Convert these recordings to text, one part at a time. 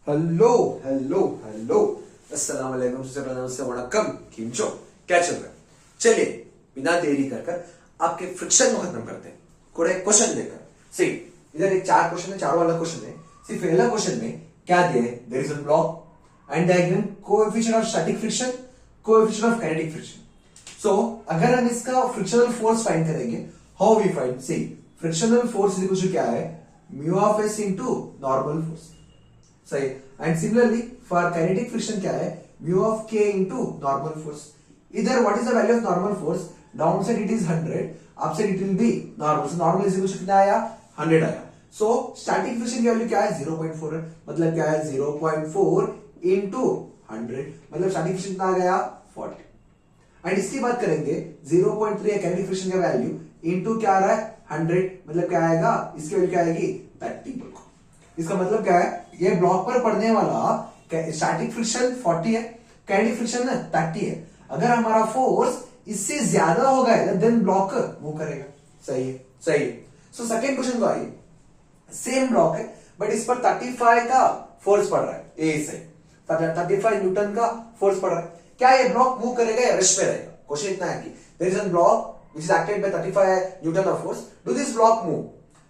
Hello hello hello अस्सलाम वालेकुम से वणक्कम किंचो क्या चल रहा है। चलिए बिना देरी कर आपके फ्रिक्शन को खत्म करते हैं कोई क्वेश्चन लेकर। सही, इधर एक चार क्वेश्चन है, चारों वाला क्वेश्चन है। सिर्फ पहला क्वेश्चन में क्या दिया है, there is a block and diagram, coefficient of static friction, coefficient of kinetic friction. So अगर हम इसका फ्रिक्शनल फोर्स फाइंड करेंगे, how we find, see frictional force equal to क्या है, mu of S into normal force. सही, and similarly for kinetic friction क्या है, mu of K into normal force. इधर what is the value of normal force, down side it is 100, up side it will be normal. So normal is equal to कितना आया, 100 आया। So static friction की value क्या है, 0.4 है। मतलब क्या है, 0.4 इनटू 100, मतलब स्टैटिक फ्रिक्शन कितना आ गया, 40। एंड इसकी बात करेंगे 0.3 है काइनेटिक फ्रिक्शन का वैल्यू, इनटू क्या आ रहा है 100, मतलब क्या आएगा, इसकी वैल्यू क्या आएगी 30। इसका मतलब क्या है, ये ब्लॉक पर पड़ने वाला स्टैटिक फ्रिक्शन 40 है, काइनेटिक फ्रिक्शन 30 है। अगर हमारा फोर्स इससे ज्यादा होगा देन ब्लॉक मूव करेगा। सही है, सही है। सो सेकंड क्वेश्चन को आइए, सेम ब्लॉक है बट इस पर 35 का फोर्स पड़ रहा है, ए से 35 न्यूटन का फोर्स पड़ रहा है। क्या ये ब्लॉक मूव करेगा या रेस्ट पे रहेगा? क्वेश्चन इतना है कि there is a block which is acted by 35 newton of force, do this block move.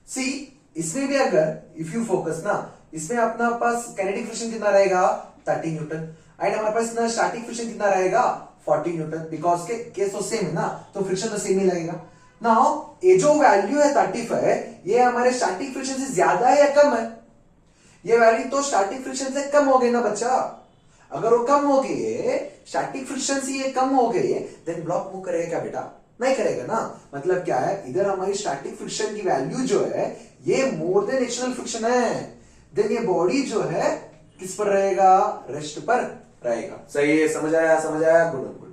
See इसमें भी अगर इफ यू फोकस ना, इसमें अपना पास काइनेटिक फ्रिक्शन कितना रहेगा 30 न्यूटन, एंड हमारे पास ना स्टैटिक फ्रिक्शन कितना रहेगा 40 न्यूटन, बिकॉज के केस तो सेम है ना, तो फ्रिक्शन तो सेम ही लगेगा। नाउ ये जो वैल्यू है 35, ये हमारे स्टैटिक फ्रिक्शन से ज्यादा है या कम है? ये वैल्यू तो स्टैटिक फ्रिक्शन से कम हो गई ना बच्चा। अगर वो कम हो गई है, स्टैटिक फ्रिक्शन से ये कम हो गई है, देन ब्लॉक मूव करेगा क्या बेटा? नहीं करेगा ना। मतलब क्या है, इधर हमारी स्टैटिक फ्रिक्शन की वैल्यू जो है ये मोर देन एक्सटर्नल फ्रिक्शन है, देन ये बॉडी जो है किस पर रहेगा, रेस्ट पर रहेगा। सही है, समझ आया, समझ आया, गुड गुड।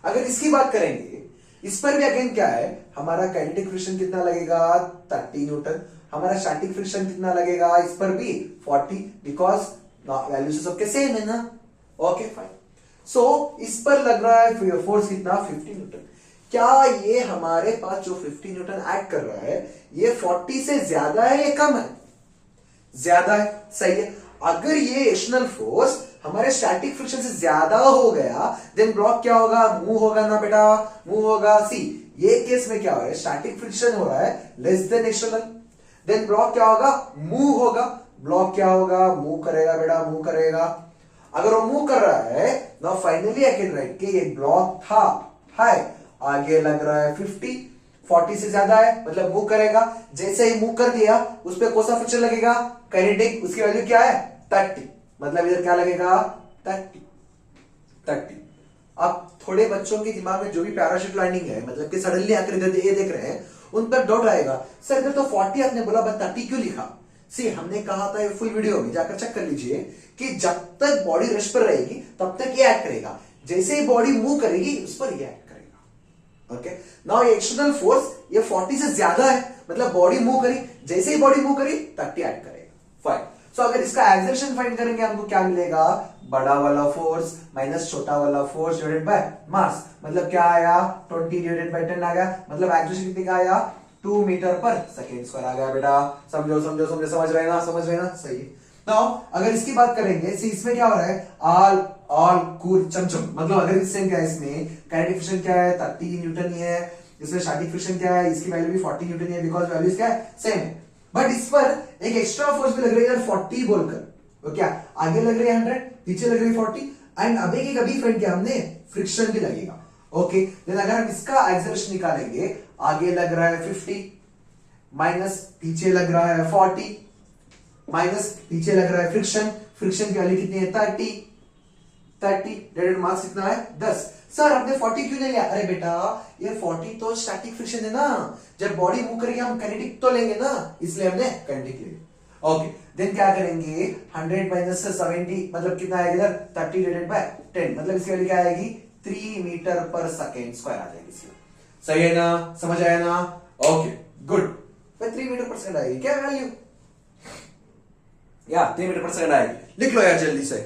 अगर इसकी बात करेंगे, इस पर भी अगेन क्या है, हमारा काइनेटिक फ्रिक्शन कितना लगेगा 30 न्यूटन, हमारा स्टैटिक फ्रिक्शन कितना लगेगा इस पर भी 40, बिकॉज वैल्यू सबके सेम है ना। Okay fine. सो इस पर लग रहा है फोर्स कितना 50 न्यूटन। क्या ये हमारे पास जो 50 न्यूटन एक्ट कर रहा है ये 40 से ज्यादा है या कम है? ज्यादा है, सही है। अगर ये एक्सटर्नल फोर्स हमारे स्टैटिक फ्रिक्शन से ज्यादा हो गया, देन ब्लॉक क्या होगा, मूव होगा ना बेटा, मूव होगा। सी ये केस में क्या हो रहा है, स्टैटिक फ्रिक्शन हो रहा है less than external, then block क्या होगा, मूव होगा। ब्लॉक क्या होगा, मूव करेगा बेटा, मूव करेगा। अगर वो मूव कर रहा है, now finally I can write कि ये ब्लॉक था हाई, आगे लग रहा है 40 से ज्यादा है, मतलब मूव करेगा। जैसे ही मूव कर दिया उस पर कौन सा फ्रिक्शन लगेगा, काइनेटिक, उसकी वैल्यू क्या है 30, मतलब इधर क्या लगेगा 30। अब थोड़े बच्चों के दिमाग में जो भी पैराशूट लैंडिंग है, मतलब कि सडनली आकर इधर ये देख रहे हैं, उन पर डाउट आएगा, सर इधर तो 40 आपने बोला बट 30 क्यों लिखा? सी हमने कहा था ये फुल वीडियो में जाकर चेक कर लीजिए कि जब तक बॉडी रेस्ट पर रहेगी तब तक ये एक्ट करेगा, जैसे ही बॉडी मूव करेगी उस पर ये एक्ट करेगा। ओके, नाउ ये एक्सटर्नल फोर्स ये 40 से ज्यादा है, मतलब बॉडी मूव करी, जैसे ही बॉडी मूव करी 30 एक्ट करेगा। फाइन। सो अगर इसका एक्सर्शन फाइंड करेंगे हमको क्या मिलेगा, बड़ा वाला फोर्स माइनस छोटा वाला फोर्स डिवाइडेड बाय मास, मतलब क्या आया 20 डिवाइडेड बाय 10 आ गया, मतलब एक्सर्शन कितने का आया 2 मीटर पर सेकेंड स्क्वायर आ गया बेटा। समझो समझो समझो, समझ रहे ना, समझ रहे ना, सही है। नाउ अगर इसकी बात करेंगे, सी इसमें क्या हो रहा है, ऑल कूल चमचम, मतलब अगर इसमें क्या है, इसमें काइनेटिक फ्रिक्शन क्या है 30 न्यूटन ही है, इसमें स्टैटिक फ्रिक्शन क्या है, इसकी वैल्यू भी 40 न्यूटन ही है, बिकॉज वैल्यूज क्या है सेम है। बट इस पर एक एक्स्ट्रा फोर्स भी लग रही है 40 बोलकर, तो क्या आगे लग रही है 100, पीछे लग रही है 40, एंड अभी की कभी फ्रेंड क्या हमने फ्रिक्शन भी लगेगा। ओके, देन अगर हम इसका एक्सर्शन निकालेंगे, आगे लग रहा है 50 माइनस पीछे लग रहा है 40 माइनस पीछे लग रहा है फ्रिक्शन, फ्रिक्शन की वैल्यू कितनी है 30 डिवाइडेड मास कितना है 10। सर आपने 40 क्यों नहीं लिया? अरे बेटा ये 40 तो स्टैटिक फ्रिक्शन है ना, जब बॉडी मूव करेगी हम काइनेटिक तो लेंगे ना, इसलिए हमने काइनेटिक लिया। ओके, देन क्या करेंगे 100 माइनस 70, मतलब कितना आएगा इधर 30 डिवाइडेड बाय 10, मतलब इसकी वैल्यू क्या आएगी 3 मीटर पर सेकेंड स्क्वायर आ जाएगी इसमें। सही है ना, समझ आया ना? Okay good. 3 मीटर पर सेकंड आएगी क्या वैल्यू, या 3 मीटर पर सेकंड आएगी, लिख लो यार जल्दी से।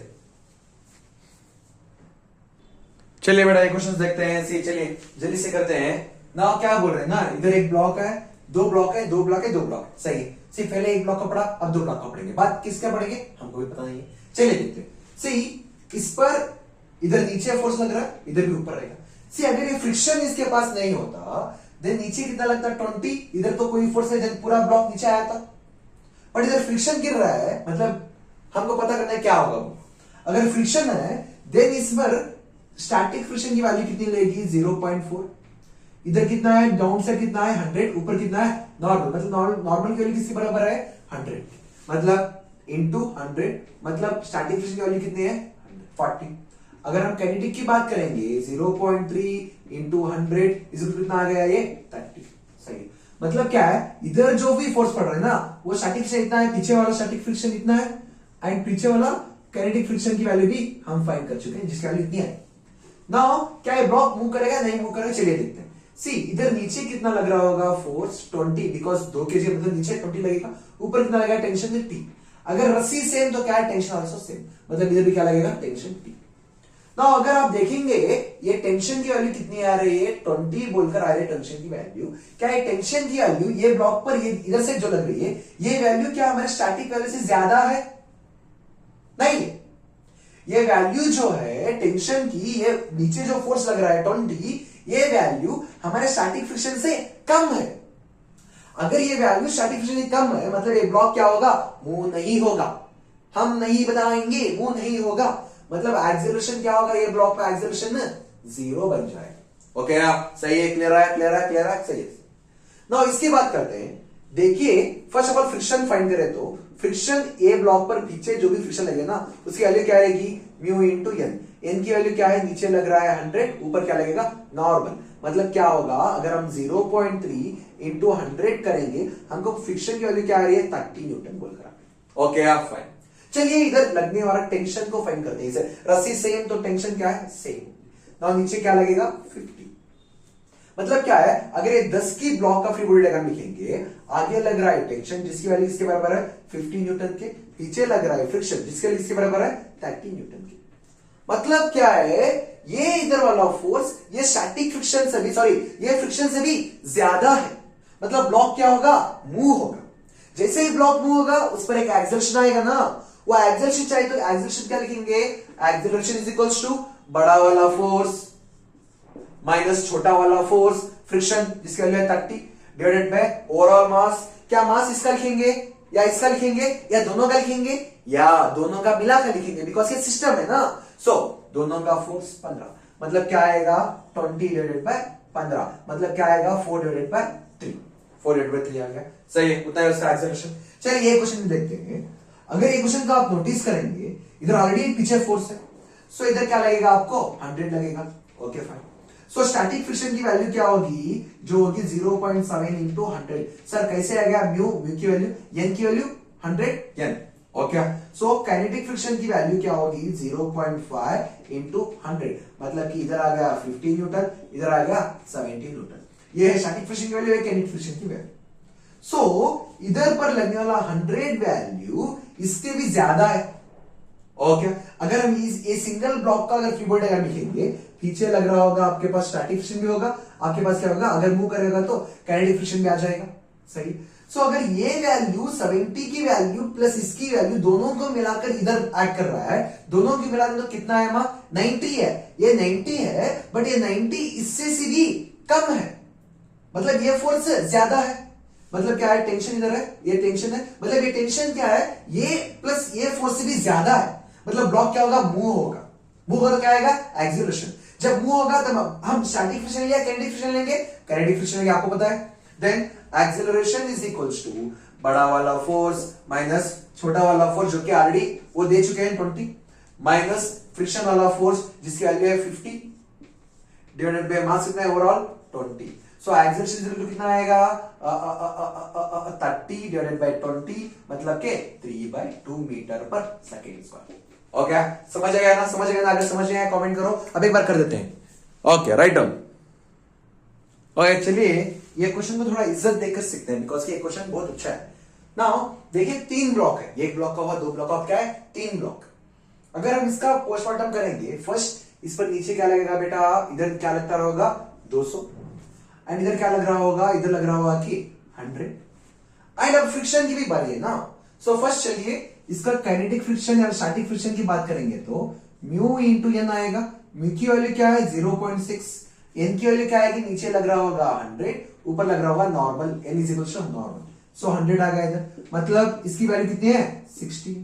चलिए बेटा ये क्वेश्चन देखते हैं, सी चलिए जल्दी से करते हैं ना। क्या बोल रहे हैं ना, इधर एक ब्लॉक है, दो ब्लॉक है, दो ब्लॉक है, दो ब्लॉक है, सही है। सिर्फ पहले एक ब्लॉक का पढ़ा, अब 2 ब्लॉक का पढ़ेंगे, बात किसका पढ़ेंगे हमको भी पता नहीं है। चलिए देखते हैं। सी इस पर इधर नीचे फोर्स लग रहा है, इधर भी ऊपर रहेगा। सी अगर ये फ्रिक्शन इसके पास नहीं होता देन नीचे कितना लगता है 20, इधर तो कोई फोर्स नहीं, पूरा ब्लॉक नीचे आया था, बट इधर फ्रिक्शन गिर रहा है, मतलब हमको पता करना है क्या होगा वो। अगर फ्रिक्शन है देन इस पर स्टैटिक फ्रिक्शन की वैल्यू कितनी लेगी 0.4, इधर कितना है डाउन साइड कितना है 100, ऊपर कितना है नॉर्मल, मतलब नॉर्मल की वैल्यू किसके बराबर है 100, मतलब इंटू 100, मतलब स्टैटिक फ्रिक्शन की वैल्यू कितनी है 40। अगर हम काइनेटिक की बात करेंगे 0.3 इंटू 100 इसको कितना आ गया ये 30, सही। मतलब क्या है इधर जो भी फोर्स पड़ रहा है ना वो स्टैटिक फ्रिक्शन इतना है, पीछे वाला स्टैटिक फ्रिक्शन इतना है, एंड पीछे वाला काइनेटिक फ्रिक्शन की वैल्यू भी हम फाइंड कर चुके हैं जिसकी वैल्यू इतनी है। नाउ क्या ये ब्लॉक मूव करेगा नहीं मूव करेगा, चलिए देखते हैं। सी इधर नीचे कितना लग रहा होगा फोर्स 20, बिकॉज 2 kg मतलब नीचे 20 लगेगा, ऊपर कितना लगेगा टेंशन T। अगर रस्सी सेम तो क्या है टेंशन आल्सो सेम, मतलब इधर भी क्या लगेगा टेंशन T। नाउ अगर आप देखेंगे ये टेंशन की वैल्यू कितनी आ रही है 20 बोलकर आ रही है टेंशन की वैल्यू, क्या ये टेंशन की वैल्यू ये ब्लॉक पर ये इधर से जो लग रही है ये वैल्यू क्या हमारे स्टैटिक वैल्यू से ज्यादा है? नहीं, ये वैल्यू जो है टेंशन की, ये नीचे जो फोर्स लग रहा है 20, ये वैल्यू हमारे स्टैटिक फ्रिक्शन से कम है। अगर ये वैल्यू स्टैटिक फ्रिक्शन से कम है मतलब ये ब्लॉक क्या होगा मूव नहीं होगा, हम नहीं बताएंगे मूव नहीं होगा, मतलब एक्सेलरेशन क्या होगा ये ब्लॉक का एक्सेलरेशन 0 बन जाएगा। ओके आप सही है, क्लियर है क्लियर है क्लियर है, सही है। नाउ इसकी बात करते हैं। देखिए first of all friction find करें तो फ्रिक्शन ए ब्लॉक पर पीछे जो भी फ्रिक्शन लगेगा ना उसकी वैल्यू क्या रहेगी म्यू इंटू एन। एन की वैल्यू क्या है नीचे लग रहा है 100, ऊपर क्या लगेगा नॉर्मल, मतलब क्या होगा अगर हम 0.3 इंटू 100 करेंगे हमको फ्रिक्शन की वैल्यू क्या आ रही है 30 न्यूटन बोलकर। ओके आप फाइन। चलिए इधर लगने वाला टेंशन को फाइंड करते हैं। रस्सी सेम तो टेंशन क्या है सेम, नाउ नीचे क्या लगेगा 50, मतलब क्या है अगर ये 10 की ब्लॉक का फ्री बॉडी डायग्राम लिखेंगे आगे लग रहा है टेंशन जिसकी वैल्यू इसके बराबर है 50 न्यूटन के, पीछे लग रहा है फ्रिक्शन जिसके वैल्यू इसके बराबर है 30 न्यूटन के। मतलब क्या है ये इधर वाला फोर्स ये स्टैटिक फ्रिक्शन से भी सॉरी ये फ्रिक्शन से भी ज्यादा है, मतलब ब्लॉक क्या होगा मूव होगा। जैसे ही ब्लॉक मूव होगा उस पर एक एक्सेलरेशन आएगा ना, वो एक्सेलरेशन चाहिए तो एक्सेलरेशन क्या लिखेंगे एक्सेलरेशन इज इक्वल्स टू बड़ा वाला फोर्स माइनस छोटा वाला फोर्स फ्रिक्शन जिसकी वैल्यू है 30 डिवाइडेड बाय ओवरऑल मास। क्या मास इसका लिखेंगे या इसका लिखेंगे या दोनों का लिखेंगे या दोनों का मिलाकर लिखेंगे बिकॉज ये सिस्टम है ना। सो दोनों का फोर्स 15, मतलब क्या आएगा 20 डिवाइडेड बाय 15, मतलब क्या आएगा 4 डिवाइडेड बाय 3, 4 डिवाइडेड बाय 3 आ गया, सही है उतना है उसका एक्सेलरेशन। चलिए ये क्वेश्चन देखते हैं। अगर ये क्वेश्चन को आप नोटिस करेंगे इधर ऑलरेडी पीछे फोर्स है, सो इधर क्या लगेगा आपको 100 लगेगा। Okay fine. सो स्टैटिक फ्रिक्शन की वैल्यू क्या होगी जो होगी 0.7 इंटू 100। सर कैसे आ गया म्यू की वैल्यू एन की value 100 N. Okay so kinetic friction की वैल्यू क्या होगी 0.5 इंटू 100, मतलब कि इधर आ गया 50 न्यूटन इधर आ गया 70 न्यूटन। ये है स्टैटिक फ्रिक्शन की वैल्यू है काइनेटिक फ्रिक्शन की वैल्यू। सो इधर पर लगने वाला 100 वैल्यू इसके भी ज्यादा है। ओके अगर हम ये सिंगल ब्लॉक का अगर फ्री बॉडी डायग्राम लिखेंगे पीछे लग रहा होगा आपके पास स्टैटिक फ्रिक्शन भी होगा, आपके पास क्या होगा अगर मूव करेगा तो काइनेटिक फ्रिक्शन भी आ जाएगा, सही। सो अगर ये वैल्यू 70 की वैल्यू प्लस इसकी वैल्यू दोनों को मिलाकर इधर ऐड कर रहा है, दोनों की मिलाकर तो कितना है मां 90 है, ये 90 है बट ये 90 इससे सीधी कम है, मतलब ये फोर्स ज्यादा है, मतलब क्या है टेंशन इधर है ये टेंशन है, मतलब ये टेंशन क्या है ये प्लस ये फोर्स से भी ज्यादा है, मतलब ब्लॉक क्या होगा मूव होगा, मूव होगा क्या आएगा एक्सीलरेशन। जब मूव होगा तब हम स्टैटिक फ्रिक्शन या काइनेटिक फ्रिक्शन लेंगे, काइनेटिक फ्रिक्शन लेंगे आपको पता है। Then acceleration is equals to बड़ा वाला फोर्स माइनस छोटा वाला फोर्स जो कि ऑलरेडी वो दे चुके हैं 20 माइनस फ्रिक्शन वाला फोर्स जिसकी वैल्यू है 50 डिवाइडेड बाय मास कितना है ओवरऑल 20। सो एक्सेलरेशन कितना आएगा 30 डिवाइडेड बाय 20 मतलब के 3/2 मीटर पर सेकेंड स्क्वायर। ओके समझ आ गया ना, समझ आ गया ना, अगर समझ नहीं आया कमेंट करो, अब एक बार कर देते हैं। Okay write down. ओके चलिए ये क्वेश्चन को थोड़ा इज्जत देकर सीखते हैं बिकॉज ये क्वेश्चन बहुत अच्छा है। नाउ देखिए 3 ब्लॉक है, एक ब्लॉक का हुआ 2 ब्लॉक का क्या है 3 ब्लॉक। अगर हम इसका पोस्टमार्टम करेंगे फर्स्ट इस पर नीचे क्या लगेगा बेटा इधर क्या लगता रहेगा 200 एंड इधर क्या लग रहा होगा इधर लग रहा होगा कि 100। एंड अब फ्रिक्शन की भी बारी है ना। सो फर्स्ट चलिए इसका काइनेटिक फ्रिक्शन या स्टैटिक फ्रिक्शन की बात करेंगे तो म्यू इंटू एन आएगा। म्यू की वैल्यू क्या है 0.6, एन की वैल्यू क्या आएगी, नीचे लग रहा होगा 100, ऊपर लग रहा होगा normal, N is equal to normal. So 100 आ गया इधर, मतलब इसकी वैल्यू कितनी है 60।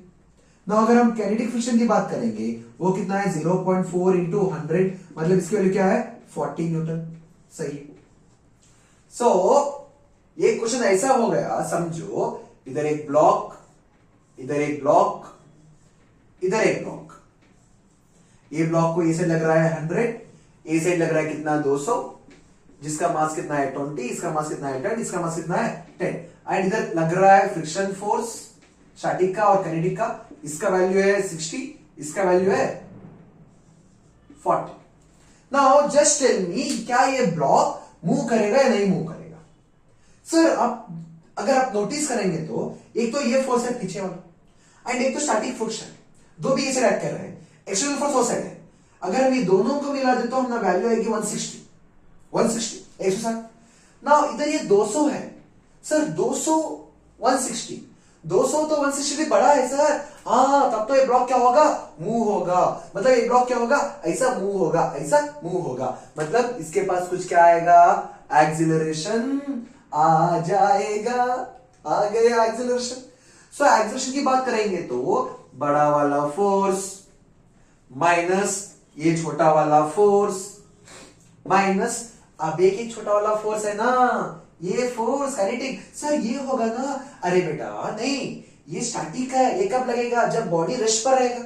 ना अगर हम काइनेटिक फ्रिक्शन की बात करेंगे वो कितना है 0.4 इंटू 100, मतलब इसकी वैल्यू क्या है 40 न्यूटन। सही। सो ये क्वेश्चन ऐसा हो गया, समझो इधर एक ब्लॉक, इधर एक ब्लॉक, इधर एक ब्लॉक। ये ब्लॉक को ए से लग रहा है 100, ए से लग रहा है कितना 200, जिसका मास कितना है 20, इसका मास कितना है 10, इसका मास कितना है 10। एंड इधर लग रहा है फ्रिक्शन फोर्स स्टैटिक का और काइनेटिक का, इसका वैल्यू है 60, इसका वैल्यू है 40। नाउ जस्ट टेल मी क्या ये ब्लॉक मूव करेगा या नहीं मूव करेगा। सर आप अगर आप नोटिस करेंगे तो एक तो ये फोर्स है पीछे वाला एंड एक तो स्टैटिक फोर्स है, दो भी ऐसे एक्ट कर रहे हैं। एक्सटर्नल फोर्स वो साइड है, अगर हम ये दोनों को मिला दें तो हमारा वैल्यू आएगी 160 160 ना। इधर ये 200 है सर, 200 160, 200 तो 160 से बड़ा है सर। हाँ तब तो ये ब्लॉक क्या होगा, मूव होगा। मतलब ये ब्लॉक क्या होगा, ऐसा मूव होगा, ऐसा मूव होगा। मतलब इसके पास कुछ क्या आएगा, एक्सिलरेशन आ जाएगा। आ गया एक्सिलरेशन। सो एक्सिलरेशन की बात करेंगे तो बड़ा वाला फोर्स माइनस ये छोटा वाला फोर्स माइनस अब एक छोटा वाला फोर्स है ना, ये फोर्स काइनेटिक। सर ये होगा ना, अरे बेटा नहीं, ये स्टैटिक है। ये कब लगेगा, जब बॉडी रेस्ट पर रहेगा।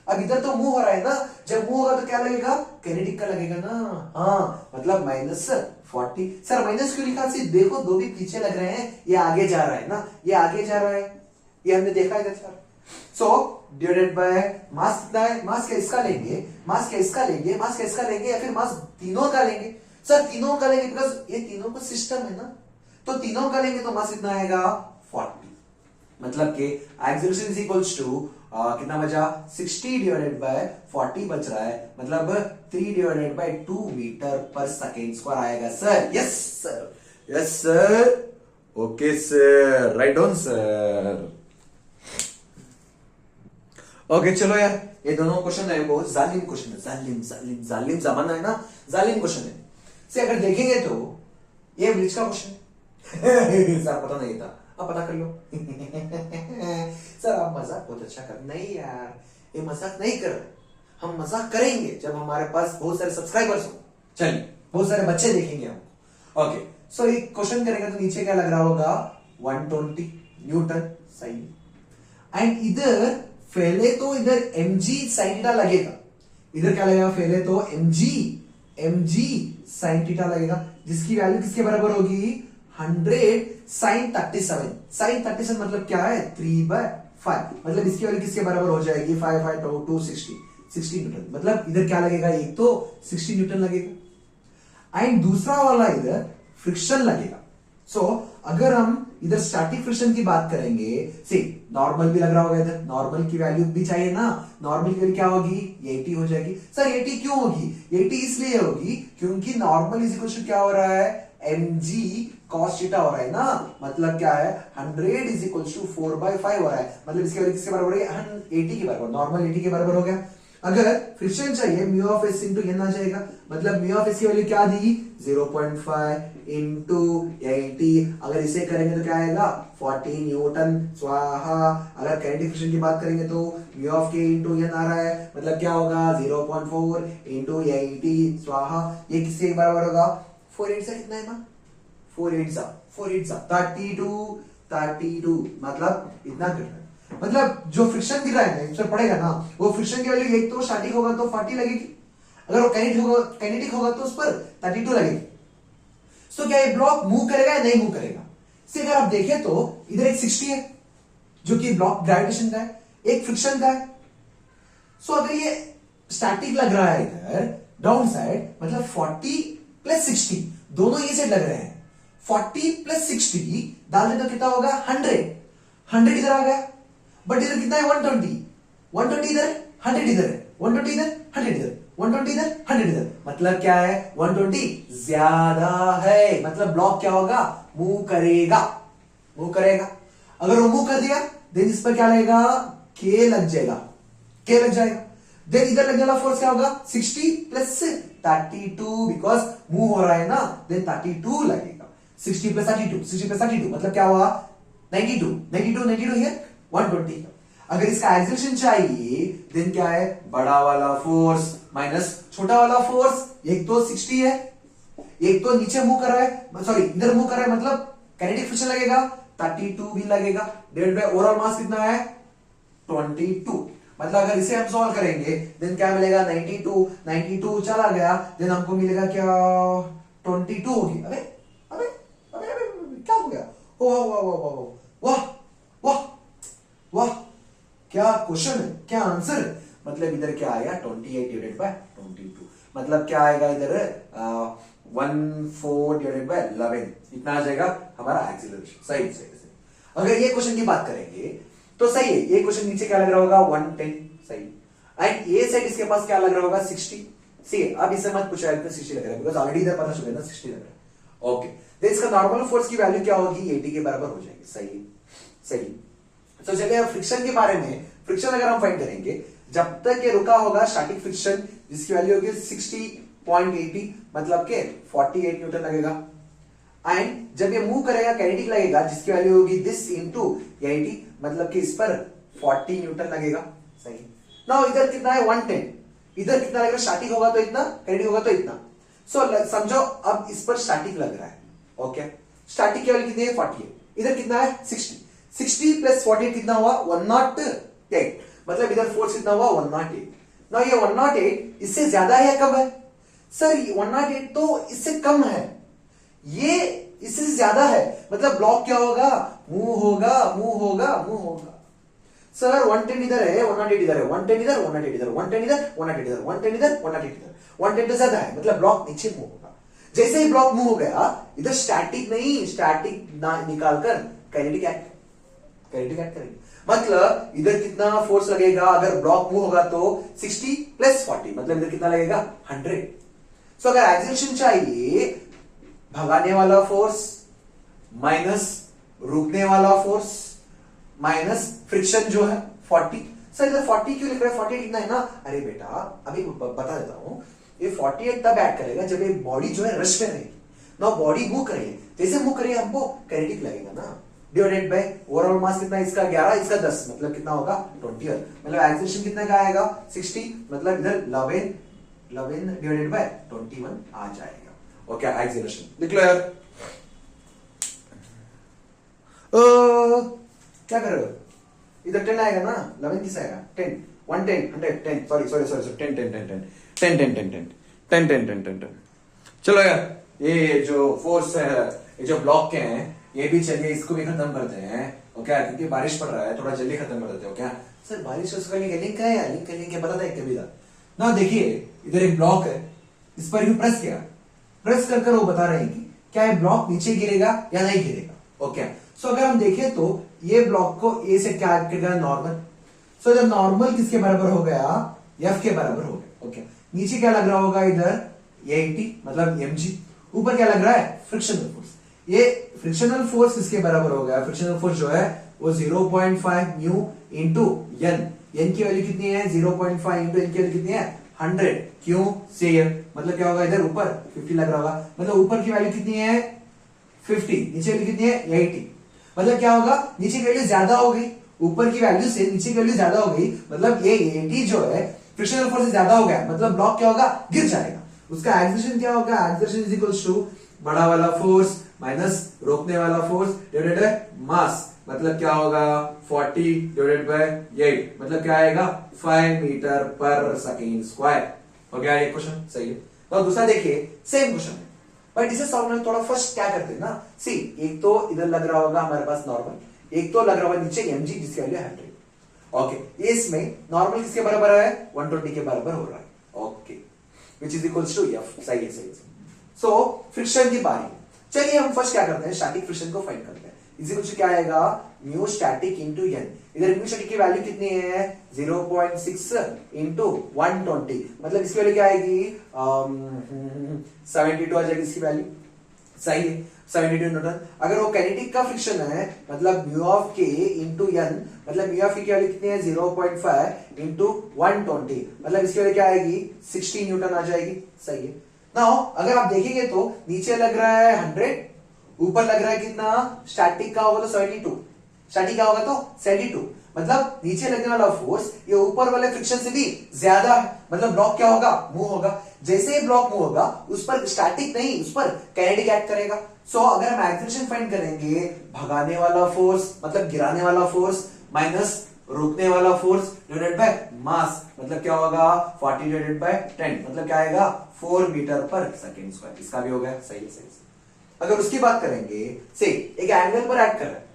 अब इधर तो मूव हो रहा है ना, जब मूव होगा तो क्या लगेगा, काइनेटिक का लगेगा ना। हाँ मतलब -40। सर माइनस क्यों लिखा, सिर्फ देखो दो भी पीछे लग रहे हैं, ये आगे जा रहा है ना, ये आगे जा रहा है, ये हमने देखा है sir. So divided by mass कितना है, मास क्या इसका लेंगे, मास क्या इसका लेंगे, मास क्या इसका लेंगे, या फिर मास तीनों का लेंगे। सर तीनों का लेंगे बिकॉज ये तीनों का सिस्टम है ना, तो तीनों का लेंगे तो मास कितना आएगा 40। मतलब कि एक्सेलरेशन इज इक्वल्स टू कितना बचा 60 डिवाइडेड बाय 40 बच रहा है, मतलब 3 डिवाइडेड बाय 2 मीटर पर सेकेंड स्क्वायर आएगा sir. Yes sir, yes sir, okay sir, write down sir. Okay चलो यार, ये दोनों क्वेश्चन है बहुत जालिम क्वेश्चन है, जालिम जालिम जालिम जमाना है ना, जालिम क्वेश्चन है। से अगर देखेंगे तो ये ब्रिज का क्वेश्चन है सर, पता नहीं था, आप पता कर लो सर आप मजाक बहुत अच्छा कर, नहीं यार ये मजाक नहीं कर रहे, हम मजाक करेंगे जब हमारे पास बहुत सारे सब्सक्राइबर्स हो, चलिए बहुत सारे बच्चे देखेंगे हमको। ओके सो एक क्वेश्चन करेंगे तो नीचे क्या लग रहा होगा 120 न्यूटन, सही। एंड इधर पहले तो इधर mg sin थीटा लगेगा, इधर क्या लगेगा पहले तो mg sin थीटा लगेगा, जिसकी वैल्यू किसके बराबर होगी 100 sin 37। sin 37 मतलब क्या है 3/5, मतलब इसकी वैल्यू किसके बराबर हो जाएगी 5 5 260 न्यूटन। मतलब इधर क्या लगेगा, एक तो 60 न्यूटन लगेगा एंड दूसरा वाला इधर फ्रिक्शन लगेगा। सो अगर हम इधर स्टैटिक फ्रिक्शन की बात करेंगे, सी नॉर्मल भी लग रहा होगा, इधर नॉर्मल की वैल्यू भी चाहिए ना, नॉर्मल की वैल्यू क्या होगी 80 हो जाएगी। सर 80 क्यों होगी, 80 इसलिए होगी क्योंकि नॉर्मल इज इक्वल टू क्या हो रहा है mg cos थीटा हो रहा है ना, मतलब क्या है 100 इज इक्वल टू 4/5 हो रहा है, मतलब इसकी वैल्यू किसके बराबर है 80 के बराबर, नॉर्मल 80 के बराबर हो गया। अगर फ्रिक्शन चाहिए mu of S into N आ जाएगा, मतलब म्यू ऑफ एस की वैल्यू क्या दी 0.5 इंटू 80, अगर इसे करेंगे तो क्या आएगा 40 न्यूटन स्वाहा। अगर काइनेटिक फ्रिक्शन की बात करेंगे तो म्यू ऑफ के इंटू एन आ रहा है, मतलब क्या होगा 0.4 इंटू 80 स्वाहा। ये किसके बराबर होगा 4 8 कितना है मां 4 8 32, मतलब इतना कर रहा है। मतलब जो फ्रिक्शन गिर रहा है ना पड़ेगा ना, वो फ्रिक्शन की वैल्यू एक तो स्टैटिक होगा तो 40 लगेगी, अगर वो काइनेटिक होगा तो उस पर 32 लगेगी। सो क्या ये ब्लॉक मूव करेगा या नहीं मूव करेगा। से अगर आप देखें तो इधर एक 60 है जो कि ब्लॉक ग्रेविटेशन का है, एक फ्रिक्शन का है। सो अगर ये स्टैटिक लग रहा है इधर डाउन साइड, मतलब 40 + 60 दोनों ये साइड लग रहे हैं, 40 + 60 डाल दे तो कितना होगा 100 इधर आ गया, बट इधर कितना है 120 इधर 100 इधर है, 120 इधर 100 इधर, 120 इधर 100 इधर, मतलब क्या है 120 ज्यादा है, मतलब ब्लॉक क्या होगा मूव करेगा। अगर वो मूव कर दिया देन इस पर क्या लगेगा, के लग जाएगा, के लग जाएगा। देन इधर लगने वाला फोर्स क्या होगा, 60 प्लस 32, बिकॉज मूव हो रहा है ना, देन 32 लगेगा। 60 प्लस 32, 60 प्लस 32 मतलब क्या हुआ, 92, 92, 92 हियर 120। अगर इसका एक्सेलरेशन चाहिए देन क्या है, बड़ा वाला फोर्स माइनस छोटा वाला फोर्स। एक तो 60 है, एक तो नीचे मूव कर रहा है, सॉरी इधर मूव कर रहा है, मतलब काइनेटिक फ्रिक्शन लगेगा, 32 भी लगेगा, डिवाइड बाय ओवरऑल मास कितना है 22। मतलब अगर इसे हम सॉल्व करेंगे देन क्या मिलेगा, 92, 92 चला गया देन हमको मिलेगा क्या, 22 होगी। अबे अबे अबे अबे क्या हो गया, ओ वाह वाह वाह वाह वाह वाह, क्या क्वेश्चन है, क्या आंसर है। मतलब इधर क्या आएगा 28 डिवाइडेड बाय 22, मतलब क्या आएगा इधर 14 डिवाइडेड बाय 11, इतना आ जाएगा हमारा एक्सीलरेशन। सही से अगर ये क्वेश्चन की बात करेंगे तो सही है, ये क्वेश्चन नीचे क्या लग रहा होगा 110, सही। एंड ये साइड इसके पास क्या लग रहा होगा 60, सी अब इसे मत पूछा है 60 लग रहा है, बिकॉज ऑलरेडी इधर पता चल गया ना 60 लग रहा है। ओके देन इसका नॉर्मल फोर्स की वैल्यू क्या होगी, 80 के बराबर हो जाएगी, सही सही। तो चलिए फ्रिक्शन के बारे में, फ्रिक्शन अगर हम फाइंड करेंगे, जब तक ये रुका होगा स्टैटिक फ्रिक्शन जिसकी वैल्यू होगी 60.80 मतलब के 48 न्यूटन लगेगा। एंड जब ये मूव करेगा काइनेटिक लगेगा जिसकी वैल्यू होगी दिस इनटू 80 मतलब कि इस पर 40 न्यूटन लगेगा, सही। नाउ इधर कितना है 110, इधर कितना लगेगा, स्टैटिक होगा तो इतना, काइनेटिक होगा तो इतना। सो समझो अब इस पर स्टैटिक लग रहा है, ओके स्टैटिक की वैल्यू कितनी है 48, इधर कितना है 60, 60 प्लस 48 कितना हुआ 108, मतलब इधर फोर्स कितना हुआ 108। ना ये 108 इससे ज्यादा है या कम है, सर 108 तो इससे कम है, ये इससे ज्यादा है, मतलब ब्लॉक क्या होगा, मूव होगा मूव होगा मूव होगा। सर 110 इधर है 108 इधर है, 110 इधर 108 इधर, 110 इधर 108 इधर, 110 इधर 108 इधर, 110 तो ज्यादा है, मतलब ब्लॉक नीचे मूव होगा। जैसे ही ब्लॉक मूव हो गया इधर स्टैटिक नहीं, स्टैटिक निकालकर काइनेटिक एक्ट करेंगे, मतलब इधर कितना फोर्स लगेगा अगर ब्लॉक मूव होगा तो 60 प्लस 40 मतलब इधर कितना लगेगा 100। सो अगर एक्सेलरेशन चाहिए, भगाने वाला फोर्स माइनस रुकने वाला फोर्स माइनस फ्रिक्शन जो है 40। सर इधर 40 क्यों लिख रहे हैं, 48 इतना है ना, अरे बेटा अभी बता देता हूं, ये 48 तब ऐड करेगा जब ये बॉडी जो है रश में रहेगी ना, बॉडी मूव करेगी, जैसे मूव करेगी हमको काइनेटिक लगेगा ना, डिवाइडेड बाय ओवरऑल मास कितना, इसका 11 इसका 10 मतलब कितना होगा 20, मतलब एक्सेलरेशन कितना का आएगा 60 मतलब इधर 11 डिवाइडेड बाय 21 आ जाएगा। ओके एक्सेलरेशन लिख लो यार। क्या कर रहे हो, इधर 10 आएगा ना, 11 किस आएगा 10, 110 100 10 सॉरी 10। चलो यार ये जो फोर्स है, ये जो ब्लॉक के हैं, ये भी चलिए इसको भी खत्म करते हैं, ओके क्योंकि बारिश पड़ रहा है, थोड़ा जल्दी खत्म कर देते हो क्या। सर बारिश उसका लिंक है या लिंक है बता दें कभी ना, देखिए इधर एक ब्लॉक है, इस पर यू प्रेस किया, प्रेस कर वो बता रहे हैं कि क्या ये ब्लॉक नीचे गिरेगा या नहीं गिरेगा। ओके सो अगर हम देखें तो ये ब्लॉक को ए से क्या करेगा नॉर्मल, सो जब नॉर्मल किसके बराबर हो गया, एफ के बराबर हो गया। ओके नीचे क्या लग रहा होगा इधर 80 मतलब mg, ऊपर क्या लग रहा है फ्रिक्शनल फोर्स, ये फ्रिक्शनल फोर्स किसके बराबर हो गया, फ्रिक्शनल फोर्स जो है वो 0.5 न्यू इंटू एन की वैल्यू कितनी है 0.5 इंटू एन की वैल्यू कितनी है 100, क्यों से मतलब क्या होगा इधर ऊपर 50 लग रहा होगा, मतलब ऊपर की वैल्यू कितनी है 50, नीचे वैल्यू कितनी है 80, मतलब क्या होगा नीचे की वैल्यू ज्यादा हो गई, ऊपर की वैल्यू से नीचे की वैल्यू ज्यादा हो गई, मतलब ये 80 जो है फ्रिक्शनल फोर्स से ज्यादा हो गया, मतलब ब्लॉक क्या होगा गिर जाएगा। उसका एक्सेलरेशन क्या होगा, एक्सेलरेशन इज इक्वल्स टू बड़ा वाला फोर्स माइनस रोकने वाला फोर्स डिवाइडेड बाय मास, मतलब क्या होगा 40 डिवाइडेड बाय 8 मतलब क्या आएगा 5 मीटर पर सेकेंड स्क्वायर। हो गया ये क्वेश्चन, सही है। और दूसरा देखिए सेम क्वेश्चन है, बट इसे सॉल्व करने थोड़ा फर्स्ट क्या करते हैं ना, सी एक तो इधर लग रहा होगा हमारे पास नॉर्मल, एक तो लग रहा होगा नीचे mg जिसकी वैल्यू 100। ओके इसमें नॉर्मल किसके बराबर है 120 के बराबर हो रहा है, okay which is equals to F, सही है सही है। सो फ्रिक्शन की बारी, चलिए हम फर्स्ट क्या करते हैं स्टैटिक फ्रिक्शन को फाइंड करते हैं, इसी कुछ क्या आएगा म्यू स्टैटिक इंटू एन, इधर म्यू स्टैटिक की वैल्यू कितनी है 0.6 इंटू 120 मतलब इसकी वैल्यू क्या आएगी 72 आ जाएगी इसकी वैल्यू, सही है 72 न्यूटन। अगर वो काइनेटिक का फ्रिक्शन है मतलब म्यू ऑफ के इंटू एन, मतलब म्यू ऑफ के की वैल्यू कितनी है 0.5 इंटू 120, मतलब इसकी वैल्यू क्या आएगी 60 न्यूटन आ जाएगी। सही है। नाउ अगर आप देखेंगे तो नीचे लग रहा है 100, ऊपर लग रहा है कितना, स्टैटिक का होगा तो 72, स्टैटिक का होगा तो 72, मतलब नीचे लगने वाला फोर्स ये ऊपर वाले फ्रिक्शन से भी ज्यादा है, मतलब ब्लॉक क्या होगा, मूव होगा। जैसे ही ब्लॉक मूव होगा उस पर स्टैटिक नहीं, उस पर काइनेटिक एक्ट करेगा। सो अगर हम एक्सेलरेशन फाइंड करेंगे, भगाने वाला फोर्स मतलब गिराने वाला फोर्स माइनस रोकने वाला फोर्स डिवाइडेड बाय मास, मतलब क्या होगा 40 डिवाइडेड बाय 10, मतलब क्या आएगा 4 मीटर पर सेकेंड स्क्वायर। इसका भी हो गया सही है, सही। अगर उसकी बात करेंगे से एक एंगल पर एक्ट कर रहा है,